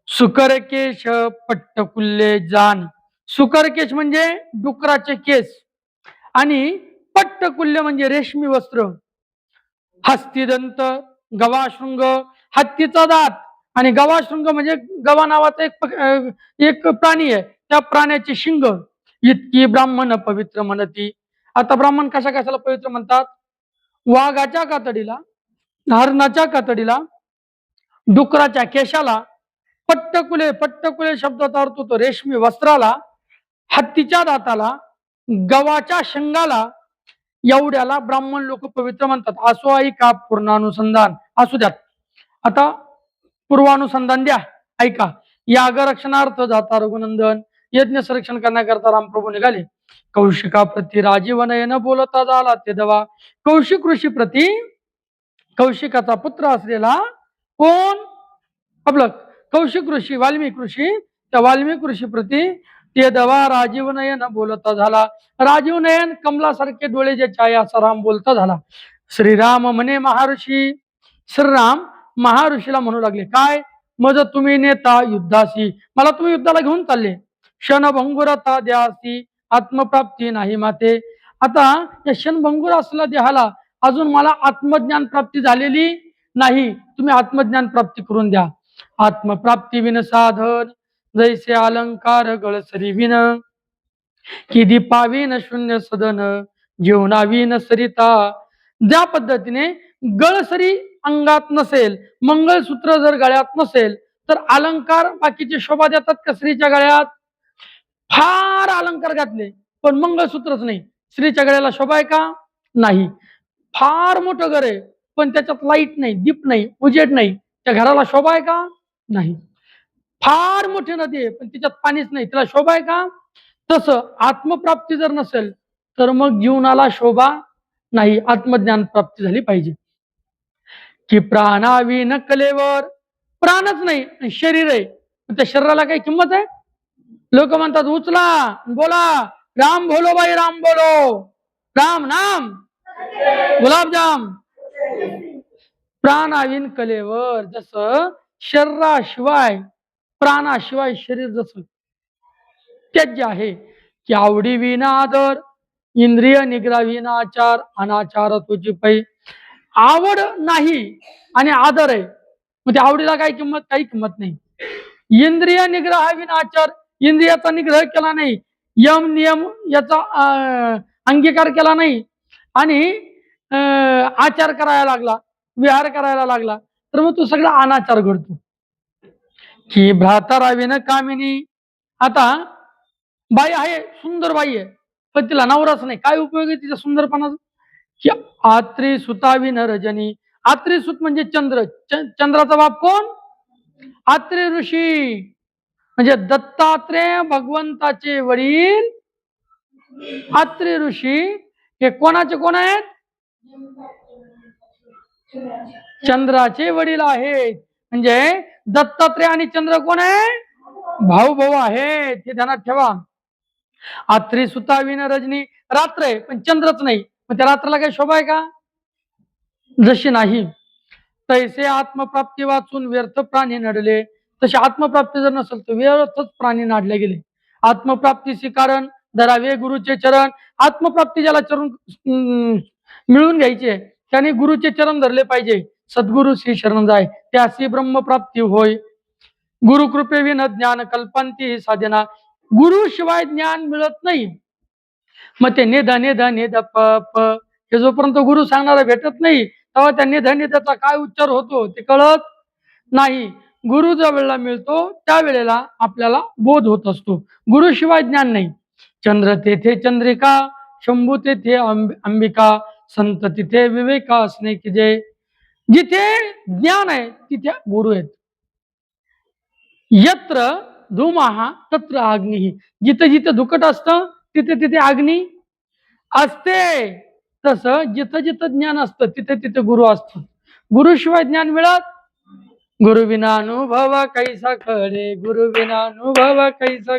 सुकरकेश पट्टकुल्ले जान. सुकरकेश म्हणजे डुकराचे केस आणि पट्टकुल्य म्हणजे रेशमी वस्त्र. हस्तिदंत गवाशृंग हत्तीचा दात आणि गवाशृंग म्हणजे गवा नावाचा एक प्राणी आहे, त्या प्राण्याची शिंग. इतकी ब्राह्मण पवित्र म्हणती. आता ब्राह्मण कशा कशाला पवित्र म्हणतात. वाघाच्या कातडीला, हरणाच्या कातडीला, डुकराच्या केशाला, पट्टकुले, पट्टकुले शब्दाचा अर्थ होतो रेशमी वस्त्राला, हत्तीच्या दाताला, गवाच्या शिंगाला, एवढ्याला ब्राह्मण लोक पवित्र म्हणतात. असो ऐका पूर्णानुसंधान. असू द्यात, आता पूर्वानुसंधान द्या, ऐका. याग रक्षणार्थ जाता रघुनंदन. यज्ञ संरक्षण करण्याकरता रामप्रभू निघाले. कौशिका प्रति राजीव नयन बोलता झाला ते दवा. कौशिक ऋषी प्रति, कौशिकाचा पुत्र असलेला कोण आपलं कौशिक ऋषी, वाल्मिक ऋषी, त्या वाल्मिक ऋषी प्रति ते दवा राजीव नयन बोलता झाला. राजीव नयन कमलासारखे डोळे जे छाया असा राम बोलता झाला. श्रीराम म्हणे महाऋषी. श्रीराम महाऋषीला म्हणू लागले काय. मज तुम्ही नेता युद्धाशी. मला तुम्ही युद्धाला घेऊन चालले. क्षणभंगुरता द्यासी आत्मप्राप्ती नाही माते. आता या क्षणभंगुर असलेला देहाला अजून मला आत्मज्ञान प्राप्ती झालेली नाही. तुम्ही आत्मज्ञान प्राप्ती करून द्या. आत्मप्राप्ती विन साधन जैसे अलंकार गळसरी विन. कि दीपावीन शून्य सदन जीवनावीन सरिता. ज्या पद्धतीने गळसरी अंगात नसेल, मंगळसूत्र जर गळ्यात नसेल तर अलंकार बाकीचे शोभा देतात का स्त्रीच्या गळ्यात. फार अलंकार घातले पण मंगळसूत्रच नाही, स्त्रीच्या गळ्याला शोभा आहे का नाही. फार मोठं घर आहे पण त्याच्यात लाईट नाही, दीप नाही, उजेड नाही, त्या घराला शोभा आहे का? नाही. फार मोठी नदी आहे पण त्याच्यात पाणीच नाही, त्याला शोभा आहे का? तसं आत्मप्राप्ती जर नसेल तर मग जीवनाला शोभा नाही. आत्मज्ञान प्राप्ती झाली पाहिजे. की प्राणाविन कलेवर प्राणच नाही, शरीर आहे, त्या शरीराला काही किंमत आहे? लोक म्हणतात उचला बोला राम बोलो बाई राम बोलो, राम नाम गुलाबजाम. प्राणाविन कलेवर जसं शरीराशिवाय प्राणाशिवाय शरीर जसं त्याज्य आहे की आवडी विना आदर, इंद्रिय निग्रह विना आचार, अनाचार तुझी पै. आवड नाही आणि आदर आहे, मग त्या आवडीला काही किंमत? काही किंमत नाही. इंद्रिय निग्रह विना आचार, इंद्रियाचा निग्रह केला नाही, यम नियम याचा अंगीकार केला नाही आणि आचार करायला लागला, विहार करायला लागला, तर मग तो सगळा अनाचार घडतो. की भ्राताराविन कामिनी, आता बाई आहे, सुंदर बाई आहे, पण तिला नवराच नाही, काय उपयोग आहे तिच्या सुंदरपणाचा? की आत्री सुताविन रजनी, आत्री सुत म्हणजे चंद्र, चंद्राचा बाप कोण? आत्री ऋषी, म्हणजे दत्तात्रेय भगवंताचे वडील आत्री ऋषी हे कोणाचे कोण आहेत? चंद्राचे वडील आहेत. म्हणजे दत्तात्रेय आणि चंद्र कोण आहे? भाऊ भाऊ आहेत, हे ध्यानात ठेवा. आत्री सुताविन रजनी, रात्र आहे पण चंद्रच नाही, मग त्या रात्राला काही शोभा आहे का? जशी नाही. तैसे आत्मप्राप्ती वाचून व्यर्थ प्राणी नडले, तशी आत्मप्राप्ती जर नसेल तर व्यर्थच प्राणी नाडले गेले. आत्मप्राप्तीचे कारण धरावे गुरुचे चरण. आत्मप्राप्ती ज्याला चरण मिळून घ्यायचे त्याने गुरुचे चरण धरले पाहिजे. सद्गुरु श्री शरण जाय त्यासी ब्रह्मप्राप्ती होय. गुरुकृपे विन ज्ञान कल्पंती साधना, गुरु शिवाय ज्ञान मिळत नाही. मग ते निध निध निध प प हे जोपर्यंत गुरु सांगणारा भेटत नाही तेव्हा त्या निध निधचा काय उच्चार होतो ते कळत नाही. गुरु ज्या वेळेला मिळतो त्यावेळेला आपल्याला बोध होत असतो. गुरु शिवाय ज्ञान नाही. चंद्र तेथे चंद्रिका, शंभू तेथे अंबिका, संत तिथे विवेका असणे की जे. जिथे ज्ञान आहे तिथे गुरु आहेत. यत्र धूमहा तत्र अग्नी, जिथे जिथे धुकट असतं तिथे तिथे अग्नी असते. तसं जिथं जिथं ज्ञान असतं तिथे तिथे गुरु असतो. गुरुशिवाय ज्ञान मिळत? गुरु विना अनुभव कैसा खरे, गुरु विना अनुभव कैसा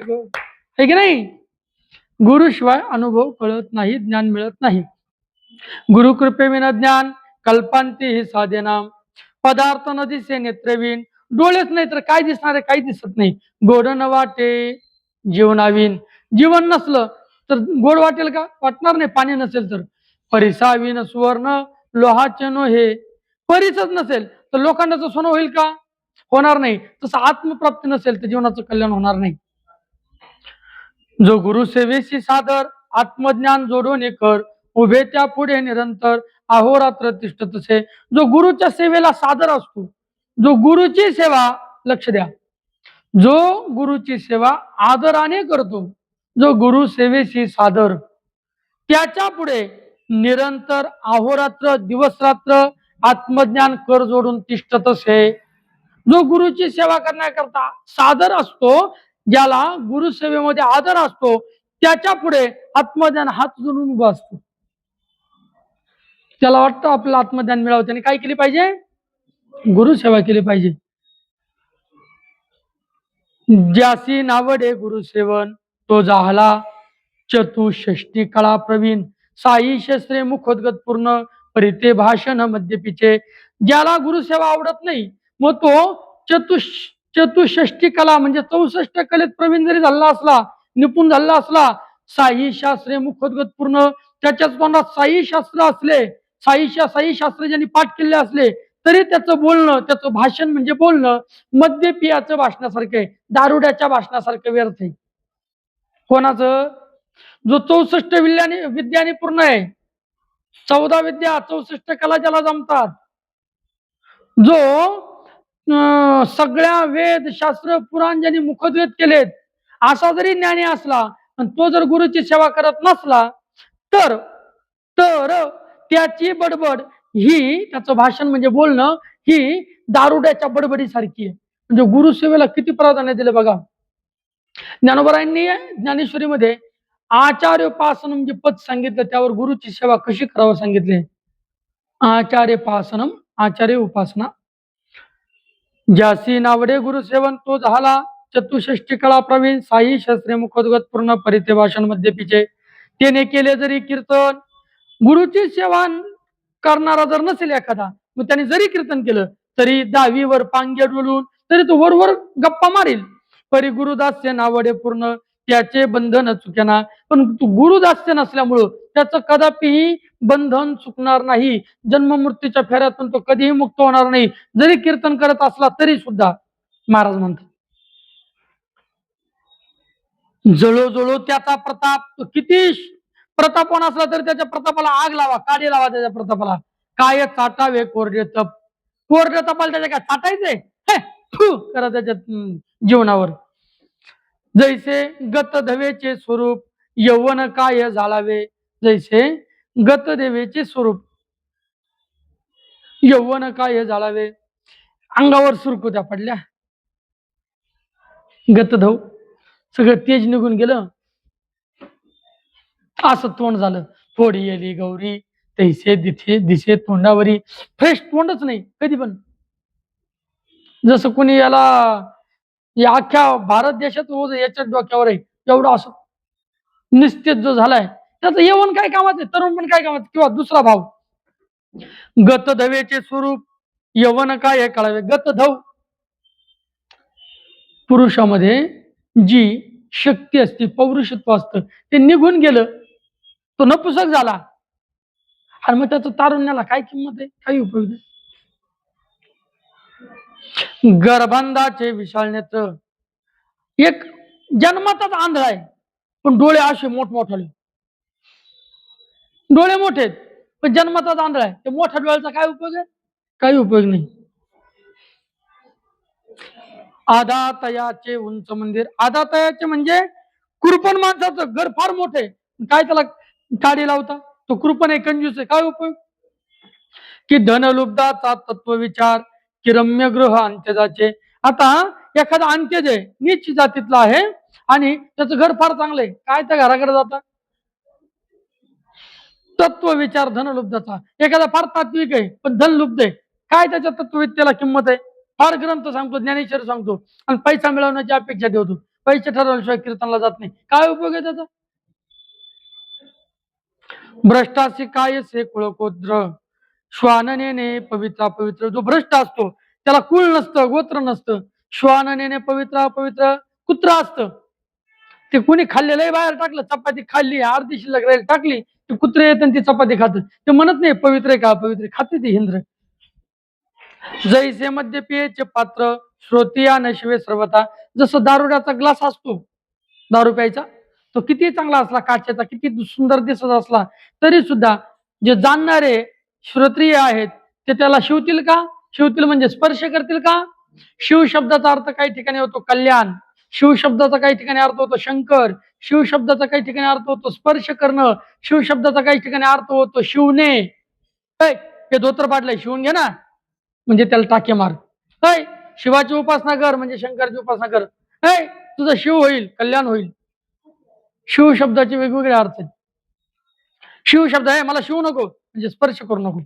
है की नाही? गुरुशिवाय अनुभव कळत नाही, ज्ञान मिळत नाही. गुरुकृपे विना ज्ञान कल्पांती ही साधना, पदार्थ न दिसे नेत्रवीन, डोळेच नाही तर काय दिसणार आहे? काही दिसत नाही. गोड न वाटे जीवनावीन, जीवन नसलं तर गोड वाटेल का? वाटणार नाही पाणी नसेल तर. परिसावीन सुवर्ण लोहाचे नो हे, परीसच नसेल तर लोखंडाचं सोनं होईल का? होणार नाही. तसं आत्मप्राप्ती नसेल तर जीवनाचं कल्याण होणार नाही. जो गुरु सेवेशी सादर, आत्मज्ञान जोडून कर, उभे त्या पुढे निरंतर अहोरात्र तिष्ठ तसे. जो गुरुच्या सेवेला सादर असतो, जो गुरुची सेवा, लक्ष द्या, जो गुरुची सेवा आदराने करतो, जो गुरु सेवेशी सादर, त्याच्या पुढे निरंतर अहोरात्र दिवस रात्र आत्मज्ञान कर जोडून तिष्ठत असे. जो गुरुची सेवा करण्याकरता सादर असतो, ज्याला गुरुसेवेमध्ये आदर असतो, त्याच्या पुढे आत्मज्ञान हात जोडून उभा असतो. त्याला वाटतं आपलं आत्मज्ञान मिळावं, त्याने काय केली पाहिजे? गुरुसेवा केली पाहिजे. ज्यासी नावडे गुरुसेवन तो झाला चतुष्षष्टी कळा प्रवीण, साई शस्त्रे मुखोद्गत पूर्ण परिते भाषण मध्यपीचे. ज्याला गुरुसेवा आवडत नाही मग तो चतुष्षष्टी कला म्हणजे 64 कलेत प्रवीण जरी झाला असला, निपुण झाला असला, साई शास्त्रे मुखोद्गत पूर्ण, त्याच्याच तोंडात साई शास्त्र असले, साई शास्त्र ज्यांनी पाठ केले असले तरी त्याचं बोलणं, त्याचं भाषण म्हणजे बोलणं मद्यपियाचं भाषणासारखं आहे, दारुड्याच्या भाषणासारखं व्यर्थ आहे. कोणाचं? जो 64 विद्याने पूर्ण आहे, 14 विद्या 64 कला ज्याला जमतात, जो सगळ्या वेद शास्त्र पुराण ज्यांनी मुखोद्गत केलेत असा जरी ज्ञानी असला आणि तो जर गुरुची सेवा करत नसला तर त्याची बडबड ही त्याचं भाषण म्हणजे बोलणं ही दारुड्याच्या बडबडी सारखी आहे. म्हणजे गुरुसेवेला किती प्राधान्य दिलं बघा. ज्ञानोबरायांनी ज्ञानेश्वरीमध्ये आचार्योपासनम म्हणजे पद सांगितलं, त्यावर गुरुची सेवा कशी करावं सांगितले. आचार्योपासनम, आचार्य उपासना. ज्यासी नावडे गुरुसेवन तो झाला चतुष्षष्टी कळा प्रवीण, साई शस्त्रे मुखोद्गत पूर्ण परिते भाषण मध्ये पिचे. त्याने केले जरी कीर्तन, गुरुची सेवा करणारा जर नसेल एखादा, मग त्याने जरी कीर्तन केलं तरी दहावीवर पांगे डोलून तरी तो वरवर गप्पा मारील. परी गुरुदास्य नावडे पूर्ण, त्याचे बंधन चुकेना. पण गुरुदास्य नसल्यामुळं त्याचं कदापिही बंधन चुकणार नाही. जन्म मृत्यूच्या फेऱ्यातून तो कधीही मुक्त होणार नाही, जरी कीर्तन करत असला तरी सुद्धा. महाराज म्हणतात जळो त्याचा प्रताप, किती प्रतापवान असला तरी त्याच्या प्रतापाला आग लावा, काडी लावा त्याच्या प्रतापाला. काय चाटावे कोरडे तप, कोरडे तपाला त्याच्या काय चाटायचंय करा त्याच्या जीवनावर. जैसे गत धवेचे स्वरूप यौवन काय जाळावे, जैसे गत देवेचे स्वरूप यौवन काय जाळावे. अंगावर सुरकुत्या पडल्या, गतधव सगळं तेज निघून गेलं, असं तोंड झालं. थोडी येली गौरी तैसे दिथे दिसे तोंडावरी. फ्रेश तोंडच नाही कधी पण. जसं कोणी याला या अख्ख्या भारत देशात रोज याच्या डोक्यावर आहे एवढं असं निस्तेज जो झालाय, त्याचं यवन काय कामाचं, तरुण पण काय कामाचं. किंवा दुसरा भाव गतधवेचे स्वरूप यवन काय कळावे. गतधव पुरुषामध्ये जी शक्ती असते, पौरुषत्व असतं, ते निघून गेलं, तो नपुसक झाला. आणि मग त्याचं तारुण्याला काय किंमत आहे, काही उपयोग नाही. गर्भांधाचे विशाल नेत्र, एक जन्माचाच आंधळा आहे पण डोळे असे मोठमोठाले, डोळे मोठे पण जन्माचाच आंधळा आहे. ते मोठ्या डोळ्याचा काय उपयोग आहे, काही उपयोग नाही. आदातयाचे उंच मंदिर, आदातयाचे म्हणजे कृपण माणसाचं घर फार मोठे, काय त्याला काडी लावता, तो कृपण आहे, कंजूस आहे, काय उपयोग. की धनलुब्धाचा तत्वविचार, की रम्य गृह अंत्यजाचे. आता एखादा अंत्यज आहे, नीच जातीतला आहे आणि त्याचं घर फार चांगलंय, काय त्या घराकडे जाता. तत्वविचार धनलुब्धाचा. एखादा फार तात्विक आहे पण धनलुब्ध आहे, काय त्याच्या तत्वविद्येला किंमत आहे. फार ग्रंथ सांगतो, ज्ञानेश्वर सांगतो आणि पैसा मिळवण्याची अपेक्षा ठेवतो, पैसे ठरवल्याशिवाय कीर्तनला जात नाही, काय उपयोग आहे त्याचा. भ्रष्टाशी काय से कुळकोद्र, श्वाननेने पवित्र पवित्र. जो भ्रष्ट असतो त्याला कुळ नसतं, गोत्र नसतं. श्वाननेने पवित्र पवित्र कुत्र असतं, ते कुणी खाल्लेलंही बाहेर टाकलं, चपाती खाल्ली अर्धी शिल्लक राहील टाकली, ते कुत्रे येत ती चपाती खात, ते म्हणत नाही पवित्र का पवित्र, खाते ते हिंद्र. जैसे मध्य पियेचे पात्र श्रोतिया नशिवे सर्वता. जसं दारुड्याचा ग्लास असतो, दारू प्यायचा, तो किती चांगला असला, काचेचा किती सुंदर दिसत असला तरी सुद्धा जे जाणणारे श्रोत्रिय आहेत ते त्याला शिवतील का, शिवतील म्हणजे स्पर्श करतील का. शिव शब्दाचा अर्थ काही ठिकाणी होतो कल्याण, शिव शब्दाचा काही ठिकाणी अर्थ होतो शंकर, शिव शब्दाचा काही ठिकाणी अर्थ होतो स्पर्श करणं, शिव शब्दाचा काही ठिकाणी अर्थ होतो शिवणे. हे धोतर पाडलंय, शिवून घे ना, म्हणजे त्याला टाके मार. शिवाची उपासना कर म्हणजे शंकरची उपासना कर, तुझं शिव होईल, कल्याण होईल. शिव शब्दाचे वेगवेगळे अर्थ आहेत. शिव शब्द आहे मला शिव नको म्हणजे स्पर्श करू नको.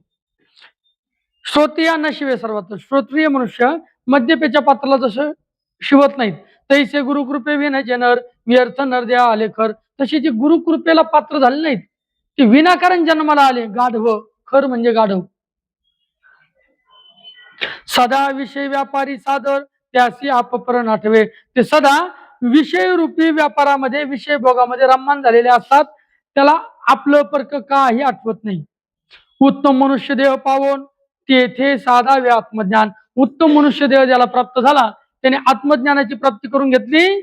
श्रोत्रिय न शिवे सर्वात. श्रोत्रिय मनुष्य मद्यपेच्या पात्राला जसं शिवत नाहीत, तैसे गुरुकृपे विन जनर व्यर्थ नर द्या आले खर. तशी जी गुरुकृपेला पात्र झाले नाहीत ते विनाकारण जन्माला आले गाढव. खर म्हणजे गाढव. सदा विषय व्यापारी सादर त्यासी आपपर नाठवे. ते सदा विषय रूपी व्यापारामध्ये, विषय भोगामध्ये रममान झालेले असतात, त्याला आपलं परक काही आठवत नाही. उत्तम मनुष्य देह पावून तेथे साधावे आत्मज्ञान. उत्तम मनुष्य देह ज्याला प्राप्त झाला त्याने आत्मज्ञानाची प्राप्ती करून घेतली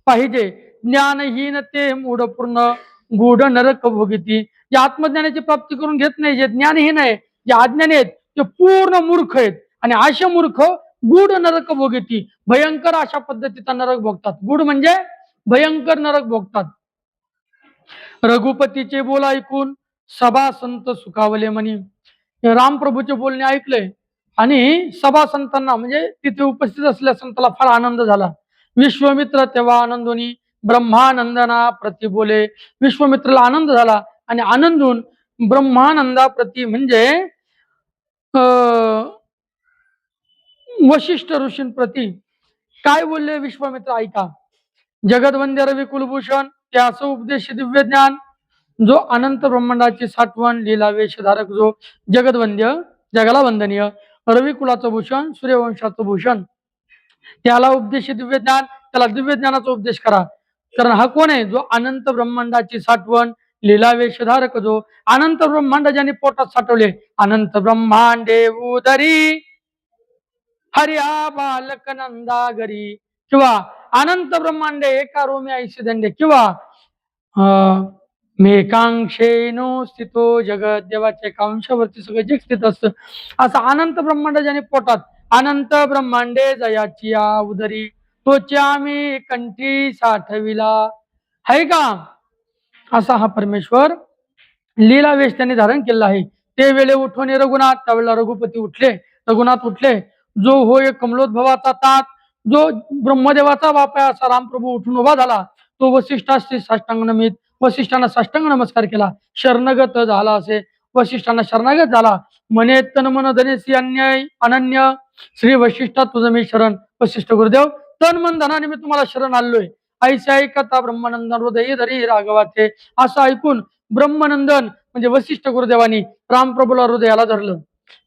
पाहिजे. ज्ञानहीन ते मूढपूर्ण गूढ नरक भोगिती. जे आत्मज्ञानाची प्राप्ती करून घेत नाही, जे ज्ञानहीन आहे, जे अज्ञानी आहेत, ते पूर्ण मूर्ख आहेत. आणि असे मूर्ख गूढ नरक भोगिती, भयंकर अशा पद्धतीचा नरक भोगतात. गूढ म्हणजे भयंकर नरक भोगतात. रघुपतीचे बोल ऐकून सभा संत सुखावले म्हणी. रामप्रभूचे बोलणे ऐकले आणि सभा संतांना म्हणजे तिथे उपस्थित असलेल्या संतांना फार आनंद झाला. विश्वामित्र तेव्हा आनंदोनी ब्रह्मानंदना प्रति बोले. विश्वामित्राला आनंद झाला आणि आनंदून ब्रह्मानंदा प्रति म्हणजे वशिष्ठ ऋषींप्रती काय बोलले विश्वामित्र ऐका. जगदवंद्य रवी कुलभूषण त्यास उपदेश दिव्य ज्ञान, जो अनंत ब्रह्मांडाची साठवण लीला वेशधारक, जो जगदवंद्य जगाला वंदनीय रवी कुलाचं भूषण सूर्यवंशाचं भूषण, त्याला उपदेश दिव्य ज्ञान, त्याला दिव्य ज्ञानाचा उपदेश करा. कारण हा कोण आहे? जो अनंत ब्रह्मांडाची साठवण लीला वेशधारक, जो अनंत ब्रह्मांड ज्याने पोटात साठवले. अनंत ब्रह्मांडे उदरी हरिया बालक नंदागरी, किंवा अनंत ब्रह्मांडे एका रोमी ऐशी दंडे, किंवा मेकांक्षेनो स्थितो जगत, देवाच्या एका अंशावरती सगळं जग स्थित असतं. असं अनंत ब्रह्मांड ज्याने पोटात, अनंत ब्रह्मांडे जयाची या उदरी, तोची आम्ही कंठी साठविला, आहे का? असा हा परमेश्वर लीलावेश त्यांनी धारण केला आहे. ते वेळे उठून रघुनाथ, त्यावेळेला रघुपती उठले, रघुनाथ उठले. जो होय कमलोद्भवाचा तात, जो ब्रह्मदेवाचा बाप आहे असा रामप्रभू उठून उभा झाला. तो वसिष्ठाशी साष्टांग नमित, वसिष्ठांना साष्टांग नमस्कार केला. शरणगत झाला असे वसिष्ठांना शरणागत झाला. म्हणे तन मन धनेसी अन्याय अनन्य, श्री वशिष्ठा तुझं मी शरण. वसिष्ठ गुरुदेव, तन मन धनाने मी तुम्हाला शरण आलोय. ऐसे ऐकता ब्रह्मानंदन हृदय धरी राघवाचे. असं ऐकून ब्रह्मनंदन म्हणजे वसिष्ठ गुरुदेवानी रामप्रभूला हृदयाला धरलं.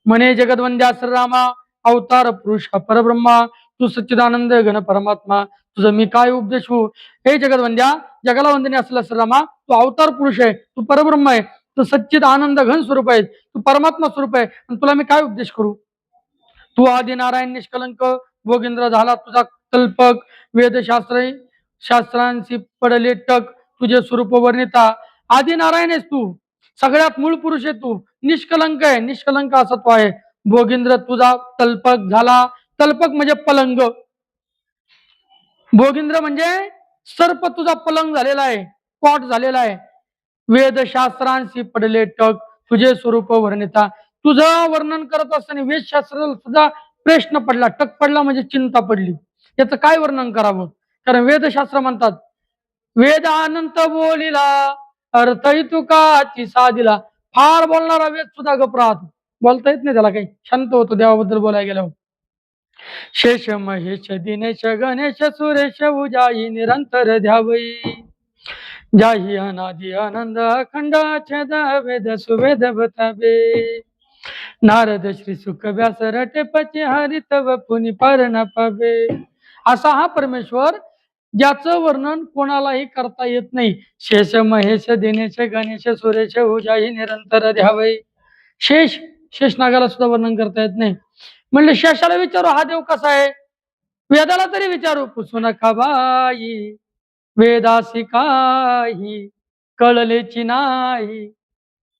म्हणे जगदवंद्या श्रीरामा, अवतार पुरुष परब्रह्मा, तू सच्चिदानंद घन परमात्मा, तुझं मी काय उपदेश होऊ. हे जगदवंद्या, जगाला वंदने असलेला श्रीरामा, तू अवतार पुरुष आहे, तू परब्रह्म आहे, तू सच्चिद आनंद घन स्वरूप आहे, तू परमात्मा स्वरूप आहे, आणि तुला मी काय उपदेश करू. तू आदि नारायण निष्कलंक, भोगेंद्र झाला तुझा कल्पक, वेदशास्त्र शास्त्रांशी पडले टक, तुझे स्वरूप वर्णिता. आदि नारायण आहेस तू, सगळ्यात मूळ पुरुष आहे तू, निष्कलंक आहे, निष्कलंक असा तो आहे. भोगेंद्र तुझा तल्पक झाला, तल्पक म्हणजे पलंग, भोगेंद्र म्हणजे सर्प तुझा पलंग झालेला आहे, कॉट झालेला आहे. वेदशास्त्रांशी पडले टक, तुझे स्वरूप वर्णिता. तुझं वर्णन करत असताना वेदशास्त्र सुद्धा प्रश्न पडला, टक पडला म्हणजे चिंता पडली, याचं काय वर्णन करावं. कारण वेदशास्त्र म्हणतात, वेद अनंत बोलिला अर्थही तुकाची साधिला. फार बोलणारा वेद सुद्धा गप राहतो, बोलता येत नाही त्याला काही, शांत होतो देवाबद्दल बोलायला गेल्यावर. शेष महेश दिनेश गणेश सुरेश उजाई निरंतर ध्यावई, जाही अनादि आनंद अखंड छेद वेद सुवेद बताबे. नारद श्री सुख व्यास रटे पचे हरित व पुनि पर न पावे. असा हा परमेश्वर ज्याचं वर्णन कोणालाही करता येत नाही. शेष महेश दिनेश गणेश सुरेश उजाही निरंतर ध्यावई. शेष शेषनागाला सुद्धा वर्णन करता येत नाही. म्हणले शेषाला विचारू हा देव कसा आहे, वेदाला तरी विचारू. पुसू नका बाई वेदासी काही कळलेची नाही.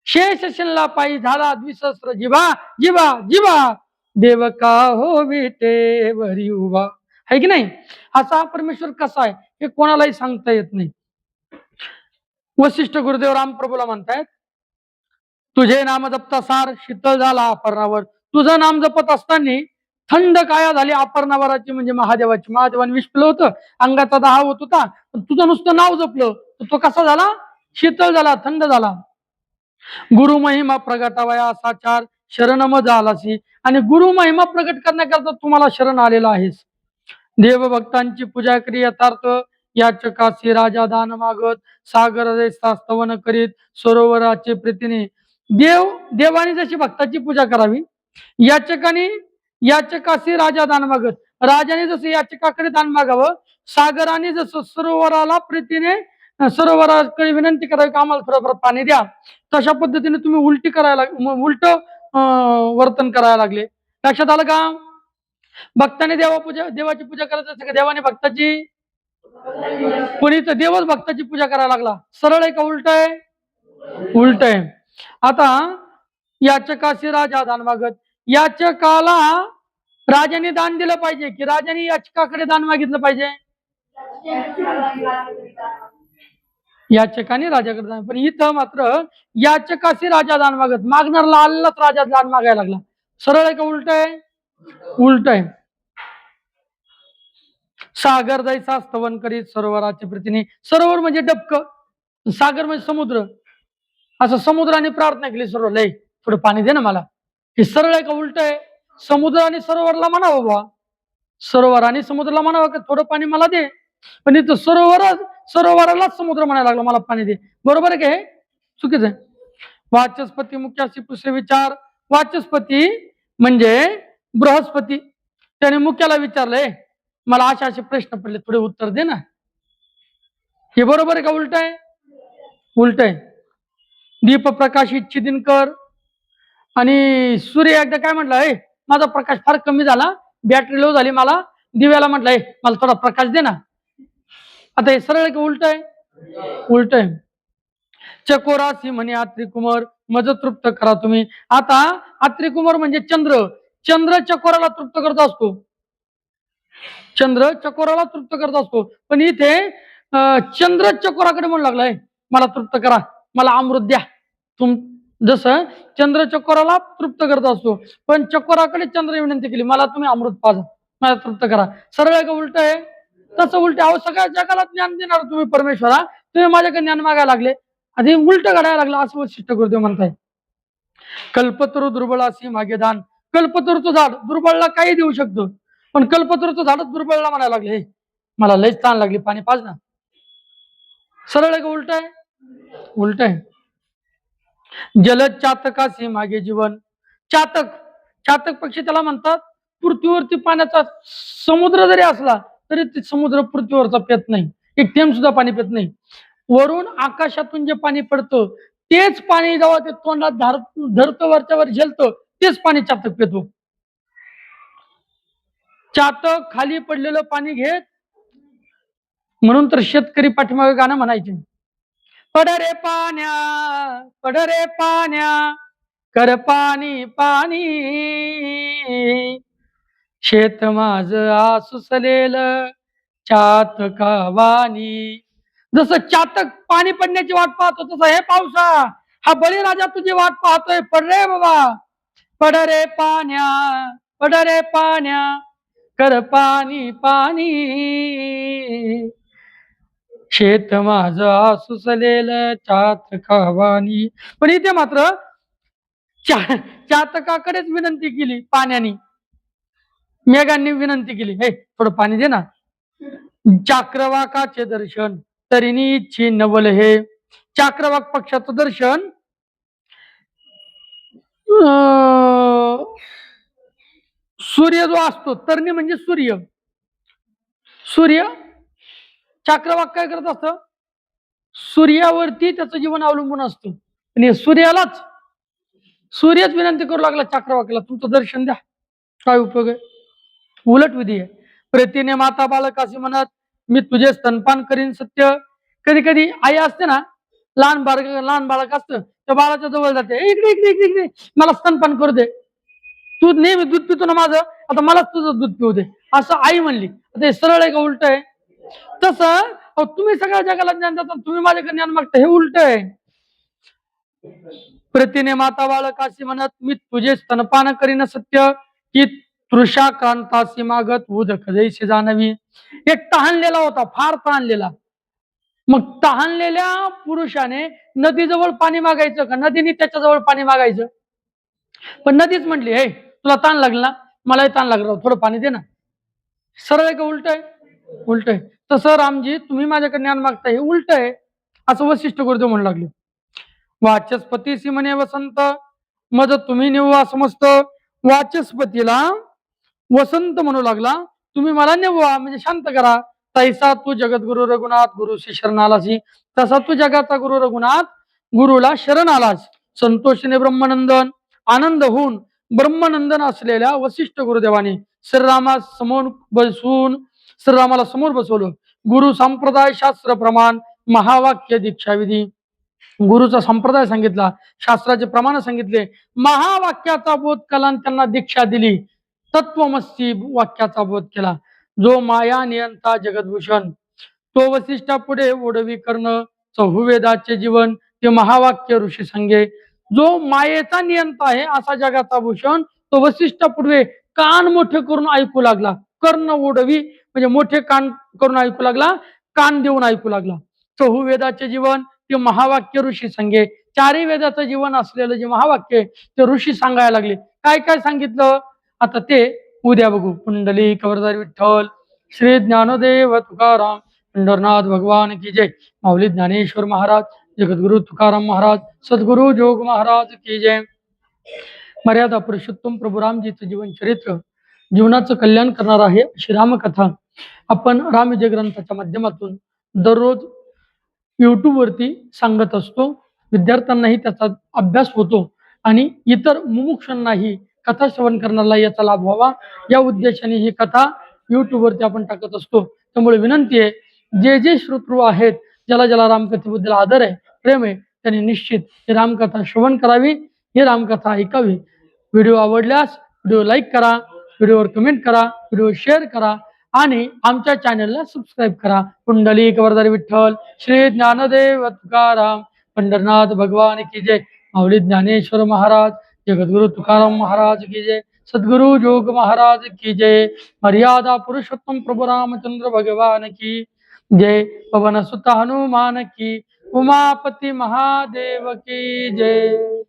शेष शिल्ला पायी झाला द्विसहस्त्र जिवा, जिवा जिवा देव का हो विटे वरी उभा, आहे की नाही. असा हा परमेश्वर कसा आहे हे कोणालाही सांगता येत नाही. वसिष्ठ गुरुदेव रामप्रभूला म्हणतायत, तुझे नाम जपता सार शीतल झाला अपरणावर. तुझं नाम जपत असताना थंड काया झाली अपरणावराची म्हणजे महादेवाची. महादेवाने विष पिलं होतं, अंगाचा दाह होत होता, पण तुझं नुसतं नाव जपलं तर तो कसा झाला, शीतल झाला, थंड झाला. गुरु महिमा प्रगटावया साचार शरण मज आलासी. आणि गुरु महिमा प्रगट करण्याकरता तुम्हाला शरण आलेला आहेस. देवभक्तांची पूजा करी यथार्थ, याचकासी राजा दान मागत, सागर स्तवन करीत सरोवराचे प्रीतीने. देवाने जशी भक्ताची पूजा करावी, याचकासी राजा दान मागत, राजाने जसं याचकाकडे दान मागावं, सागराने जसं सरोवराला प्रीतीने सरोवराकडे विनंती करावी की आम्हाला थोडंफार पाणी द्या, तशा पद्धतीने तुम्ही उलट वर्तन करायला लागले. लक्षात आलं का. भक्ताने देवाची पूजा करायचं असते का, देवाने भक्ताची, पुनीत देवच भक्ताची पूजा करायला लागला. सरळ आहे का उलट आहे, उलट आहे. आता याचकाशी राजा दान मागत, याचकाला राजाने दान दिलं पाहिजे की राजाने याचकाकडे दान मागितलं पाहिजे. याचकाने राजाकडे दान, पण इथं मात्र याचकाशी राजा दान मागत, मागणारला आलेलाच राजा दान मागायला लागला. सरळ आहे का उलट आहे? उलट आहे. सागर जायचा स्तवन करीत सरोवराच्या प्रीतीने. सरोवर म्हणजे डबक, सागर म्हणजे समुद्र. असं समुद्राने प्रार्थना केली, सर्व लय थोडं पाणी दे ना मला. हे सरळ आहे का उलट आहे? समुद्र आणि सरोवरला म्हणावं बा, सरोवर आणि समुद्राला म्हणावं की थोडं पाणी मला दे. पण इथं सरोवरालाच समुद्र म्हणायला लागला मला पाणी दे. बरोबर आहे का हे? चुकीचं आहे. वाचस्पती मुख्याशी पुष्य विचार. वाचस्पती म्हणजे बृहस्पती, त्याने मुख्याला विचारलंय मला असे असे प्रश्न पडले, थोडे उत्तर दे ना. हे बरोबर आहे का उलट आहे? उलट आहे. दीप प्रकाशित दिनकर आणि सूर्य एकदा काय म्हटलं, माझा प्रकाश फार कमी झाला, बॅटरी लो झाली, मला दिव्याला म्हटलंय मला थोडा प्रकाश दे ना. आता हे सरळ की उलट आहे? उलट आहे. चकोरासी म्हणे आत्रिकुमार मज तृप्त करा तुम्ही. आता आत्रिकुमार म्हणजे चंद्र, चंद्र चकोराला तृप्त करत असतो, चंद्र चकोराला तृप्त करत असतो. पण इथे चंद्र चकोराकडे म्हणू लागलाय मला तृप्त करा, मला अमृत द्या. जसं चंद्र चकोराला तृप्त करत असतो, पण चकोराकडे चंद्र विनंती केली मला तुम्ही अमृत पाजा, मला तृप्त करा. सरळ आहे का उलट आहे? तसं उलट. अहो सगळ्या जगाला ज्ञान देणार तुम्ही परमेश्वरा, तुम्ही माझ्याकडे ज्ञान मागायला लागले, आधी उलट घडायला लागलं असं वैशिष्ट्य गुरुदेव म्हणताय. कल्पतरू दुर्बळासी मागे दान. कल्पतरूचं झाड दुर्बळला काही देऊ शकतो, पण कल्पतरूचं झाडच दुर्बळला म्हणायला लागले मला लयच ताण लागली, पाणी पाज ना. सरळ आहे का उलट आहे? उलट आहे. जलद चातकासी मागे जीवन. चातक, चातक पक्षी त्याला म्हणतात. पृथ्वीवरती पाण्याचा समुद्र जरी असला तरी ते समुद्र पृथ्वीवरचा पेत नाही, एक थेंब सुद्धा पाणी पेत नाही. वरून आकाशातून जे पाणी पडतं तेच पाणी जेव्हा ते तोंडात धरतो, वरच्यावर झेलतं, तेच पाणी चातक पितो. चातक खाली पडलेलं पाणी घेत, म्हणून तर शेतकरी पाठीमागे गाणं म्हणायचे, पडरे पाण्या पडरे पाण्या कर पाणी पाणी, शेत माझ आसुसलेल चातकावानी. जसं चातक पाणी पडण्याची वाट पाहतो, तसं हे पावसा हा बळीराजा तुझी वाट पाहतोय. पड रे बाबा, पड रे पाण्या पड रे पाण्या कर पाणी पाणी, शेत माझ आसुसलेल चातकावानी. पण इथे मात्र चातकाकडेच विनंती केली पाण्याने, मेघांनी विनंती केली, हे थोडं पाणी दे ना. चाक्रवाकाचे दर्शन तरीनी इच्छी नवल हे. चाक्रवाक पक्षाचं दर्शन सूर्य जो असतो, तरणी म्हणजे सूर्य, सूर्य चाक्रवाक काय करत असतं, सूर्यावरती त्याचं जीवन अवलंबून असतं. आणि सूर्यच विनंती करू लागला चाक्रवाकाला, तुमचं दर्शन द्या, काय उपयोग आहे. उलट विधी आहे. प्रेतीने माता बालक असे म्हणत मी तुझे स्तनपान करीन सत्य. कधी कधी आई असते ना, लहान बालक असतं, त्या बाळाच्या जवळ जाते, इकडे इकडे इकडे इकडे मला स्तनपान करू दे, तू नेहमी दूध पितो ना माझं, आता मलाच तुझं दूध पिऊ दे, असं आई म्हणली. ते सरळ आहे का उलट आहे? तसं तुम्ही सगळ्या जगाला ज्ञान देता, तुम्ही माझ्याकडे ज्ञान मागता, हे उलट आहे. प्रतीने माता बालकाशी म्हणत मी तुझे स्तनपान करीन सत्य, की तृषा कांतासी मागत उदक जैसे जाणवी. एक तहानलेला होता, फार तहानलेला. मग तहानलेल्या पुरुषाने नदीजवळ पाणी मागायचं का, नदीने त्याच्याजवळ पाणी मागायचं? पण नदीच म्हटली, हे तुला ताण लागला ना, मलाही ताण लागला, थोडं पाणी दे ना. सरळ आहे का उलट आहे? उलट आहे. तसं रामजी तुम्ही माझ्याकडे ज्ञान मागताय, हे उलट आहे, असं वशिष्ठ गुरुदेव म्हणू लागले. वाचस्पतीसी म्हणे वसंत मज तुम्ही निव्वा समजत. वाचस्पतीला वसंत म्हणू लागला, तुम्ही मला निव्वा म्हणजे शांत करा. तैसा तू जगद्गुरु रघुनाथ गुरुशी शरण आलासी. तसा तू जगाचा गुरु रघुनाथ गुरुला शरण आलास. संतोषीने ब्रह्मनंदन आनंद होऊन ब्रह्मनंदन असलेल्या वशिष्ठ गुरुदेवाने श्रीरामास समोर बसून श्रीरामाला समोर बसवलं. गुरु संप्रदाय शास्त्र प्रमाण महावाक्य दीक्षा विधी. गुरुचा संप्रदाय सांगितला, शास्त्राचे प्रमाण सांगितले, महावाक्याचा बोध केला, त्यांना दीक्षा दिली. तत्वमसी वाक्याचा बोध केला. जो माया नियंता जगदभूषण तो वशिष्ठा पुढे ओढवी कर्ण चहुवेदाचे जीवन ते महावाक्य ऋषी संगे. जो मायेचा नियंता आहे असा जगाचा भूषण तो वसिष्ठ पूर्वे कान मोठे करून ऐकू लागला. कर्ण उडवी म्हणजे मोठे कान करून ऐकू लागला, कान देऊन ऐकू लागला. चहुवेदाचे जीवन ते महावाक्य ऋषी संगे. चारही वेदाचं जीवन असलेलं जे महावाक्य ते ऋषी सांगायला लागले. काय काय सांगितलं आता ते उद्या बघू. पुंडली कवरदार विठ्ठल, श्री ज्ञानदेव तुकाराम, पंढरनाथ भगवान की जय. माऊली ज्ञानेश्वर महाराज, जगद्गुरु तुकाराम महाराज, सद्गुरु जोग महाराज की जय. मर्यादा पुरुषोत्तम प्रभू रामजीचं जीवन चरित्र, जीवनाचं कल्याण करणार आहे अशी रामकथा आपण रामविजय ग्रंथाच्या माध्यमातून दररोज YouTube वरती सांगत असतो. विद्यार्थ्यांनाही त्याचा अभ्यास होतो आणि इतर मुमुक्षांनाही कथा श्रवण करण्याला याचा लाभ व्हावा या उद्देशाने ही कथा YouTube वरती आपण टाकत असतो. त्यामुळे विनंती आहे, जे जे श्रोतृ आहेत, ज्याला ज्याला रामकथेबद्दल आदर आहे, प्रेम आहे, त्यांनी निश्चित ही रामकथा श्रवण करावी, ही रामकथा ऐकावी. व्हिडिओ आवडल्यास व्हिडिओ लाईक करा, व्हिडिओवर कमेंट करा, व्हिडिओ शेअर करा आणि आमच्या चॅनलला सबस्क्राईब करा. पुंडली कवरदारी विठ्ठल, श्री ज्ञानदेव तुकाराम, पंढरनाथ भगवान की जय. माऊली ज्ञानेश्वर महाराज, जगद्गुरु तुकाराम महाराज की जय. सद्गुरु जोग महाराज की जय. मर्यादा पुरुषोत्तम प्रभु रामचंद्र भगवान की जय. पवन सुत हनुमान की, उमापति महादेव की जय.